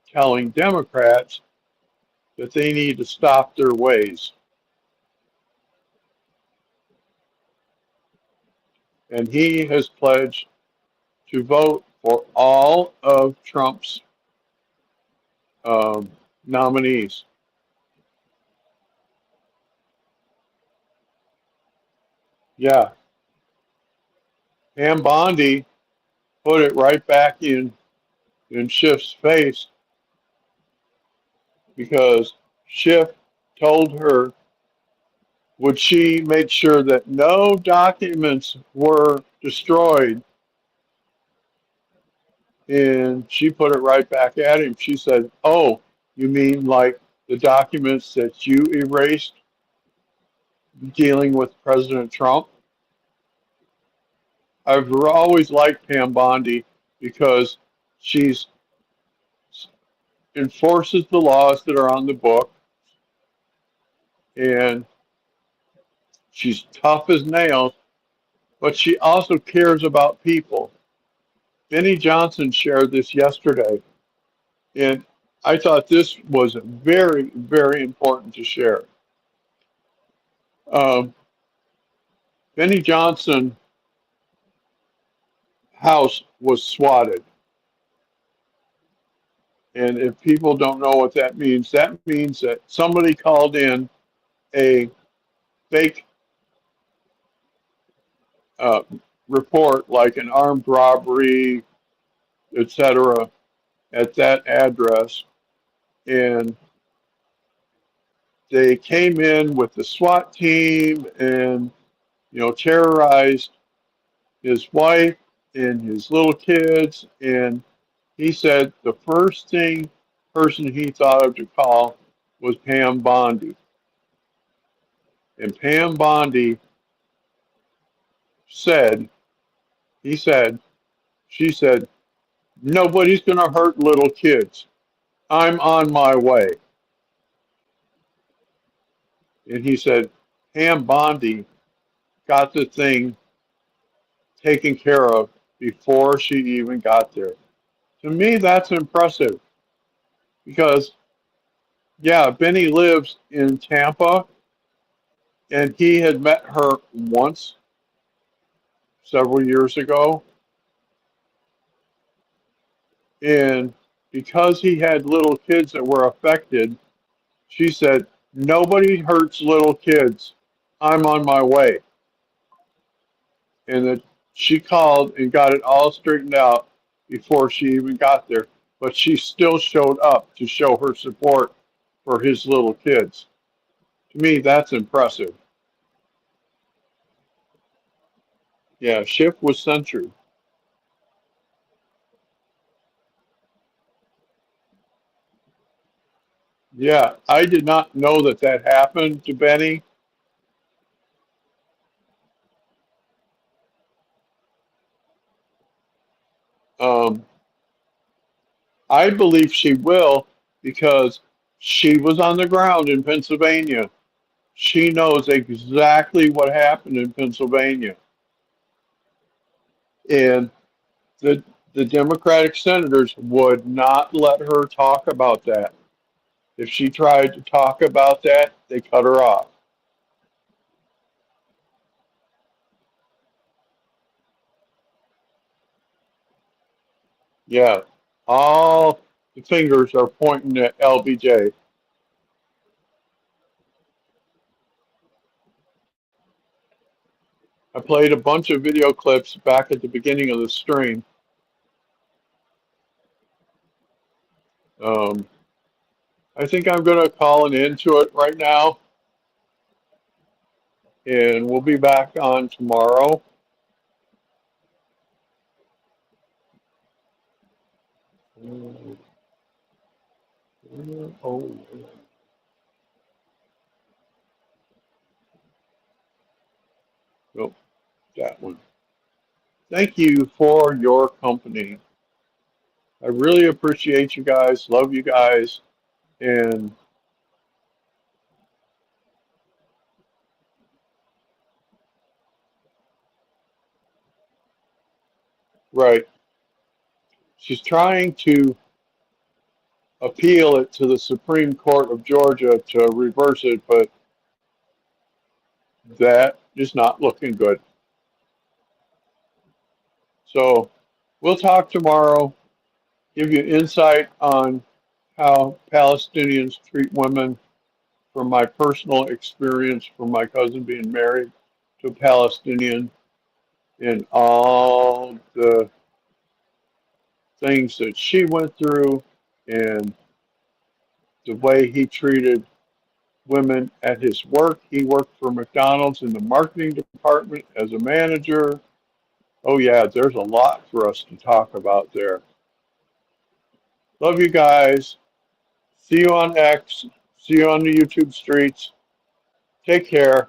telling Democrats that they need to stop their ways. And he has pledged to vote for all of Trump's nominees. Yeah, Pam Bondi put it right back in Schiff's face because Schiff told her would she make sure that no documents were destroyed, and she put it right back at him. She said, "Oh, you mean like the documents that you erased dealing with President Trump?" I've always liked Pam Bondi because she's enforces the laws that are on the book, and she's tough as nails, but she also cares about people. Benny Johnson shared this yesterday, and I thought this was very, very important to share. Um, Benny Johnson house was swatted. And if people don't know what that means that somebody called in a fake uh, report, like an armed robbery, etc., at that address, and they came in with the SWAT team and terrorized his wife and his little kids. And he said the first person he thought of to call was Pam Bondi. And Pam Bondi said, she said, nobody's going to hurt little kids. I'm on my way. And he said, Pam Bondi got the thing taken care of before she even got there. To me, that's impressive because, yeah, Benny lives in Tampa, and he had met her once several years ago. And because he had little kids that were affected, she said, nobody hurts little kids. I'm on my way. And that she called and got it all straightened out before she even got there. But she still showed up to show her support for his little kids. To me, that's impressive. Yeah, Schiff was censored. Yeah, I did not know that that happened to Benny. Um, I believe she will because she was on the ground in Pennsylvania. She knows exactly what happened in Pennsylvania. And the the Democratic senators would not let her talk about that. If she tried to talk about that, they cut her off. Yeah, all the fingers are pointing at LBJ. I played a bunch of video clips back at the beginning of the stream. Um, I think I'm going to call an end to it right now, and we'll be back on tomorrow. Oh, nope, that one. Thank you for your company. I really appreciate you guys, love you guys, and Right. She's trying to appeal it to the Supreme Court of Georgia to reverse it, but that is not looking good. So we'll talk tomorrow, give you insight on how Palestinians treat women from my personal experience from my cousin being married to a Palestinian and all the things that she went through and the way he treated women at his work. He worked for McDonald's in the marketing department as a manager. Oh, yeah, there's a lot for us to talk about there. Love you guys. See you on X. See you on the YouTube streets. Take care.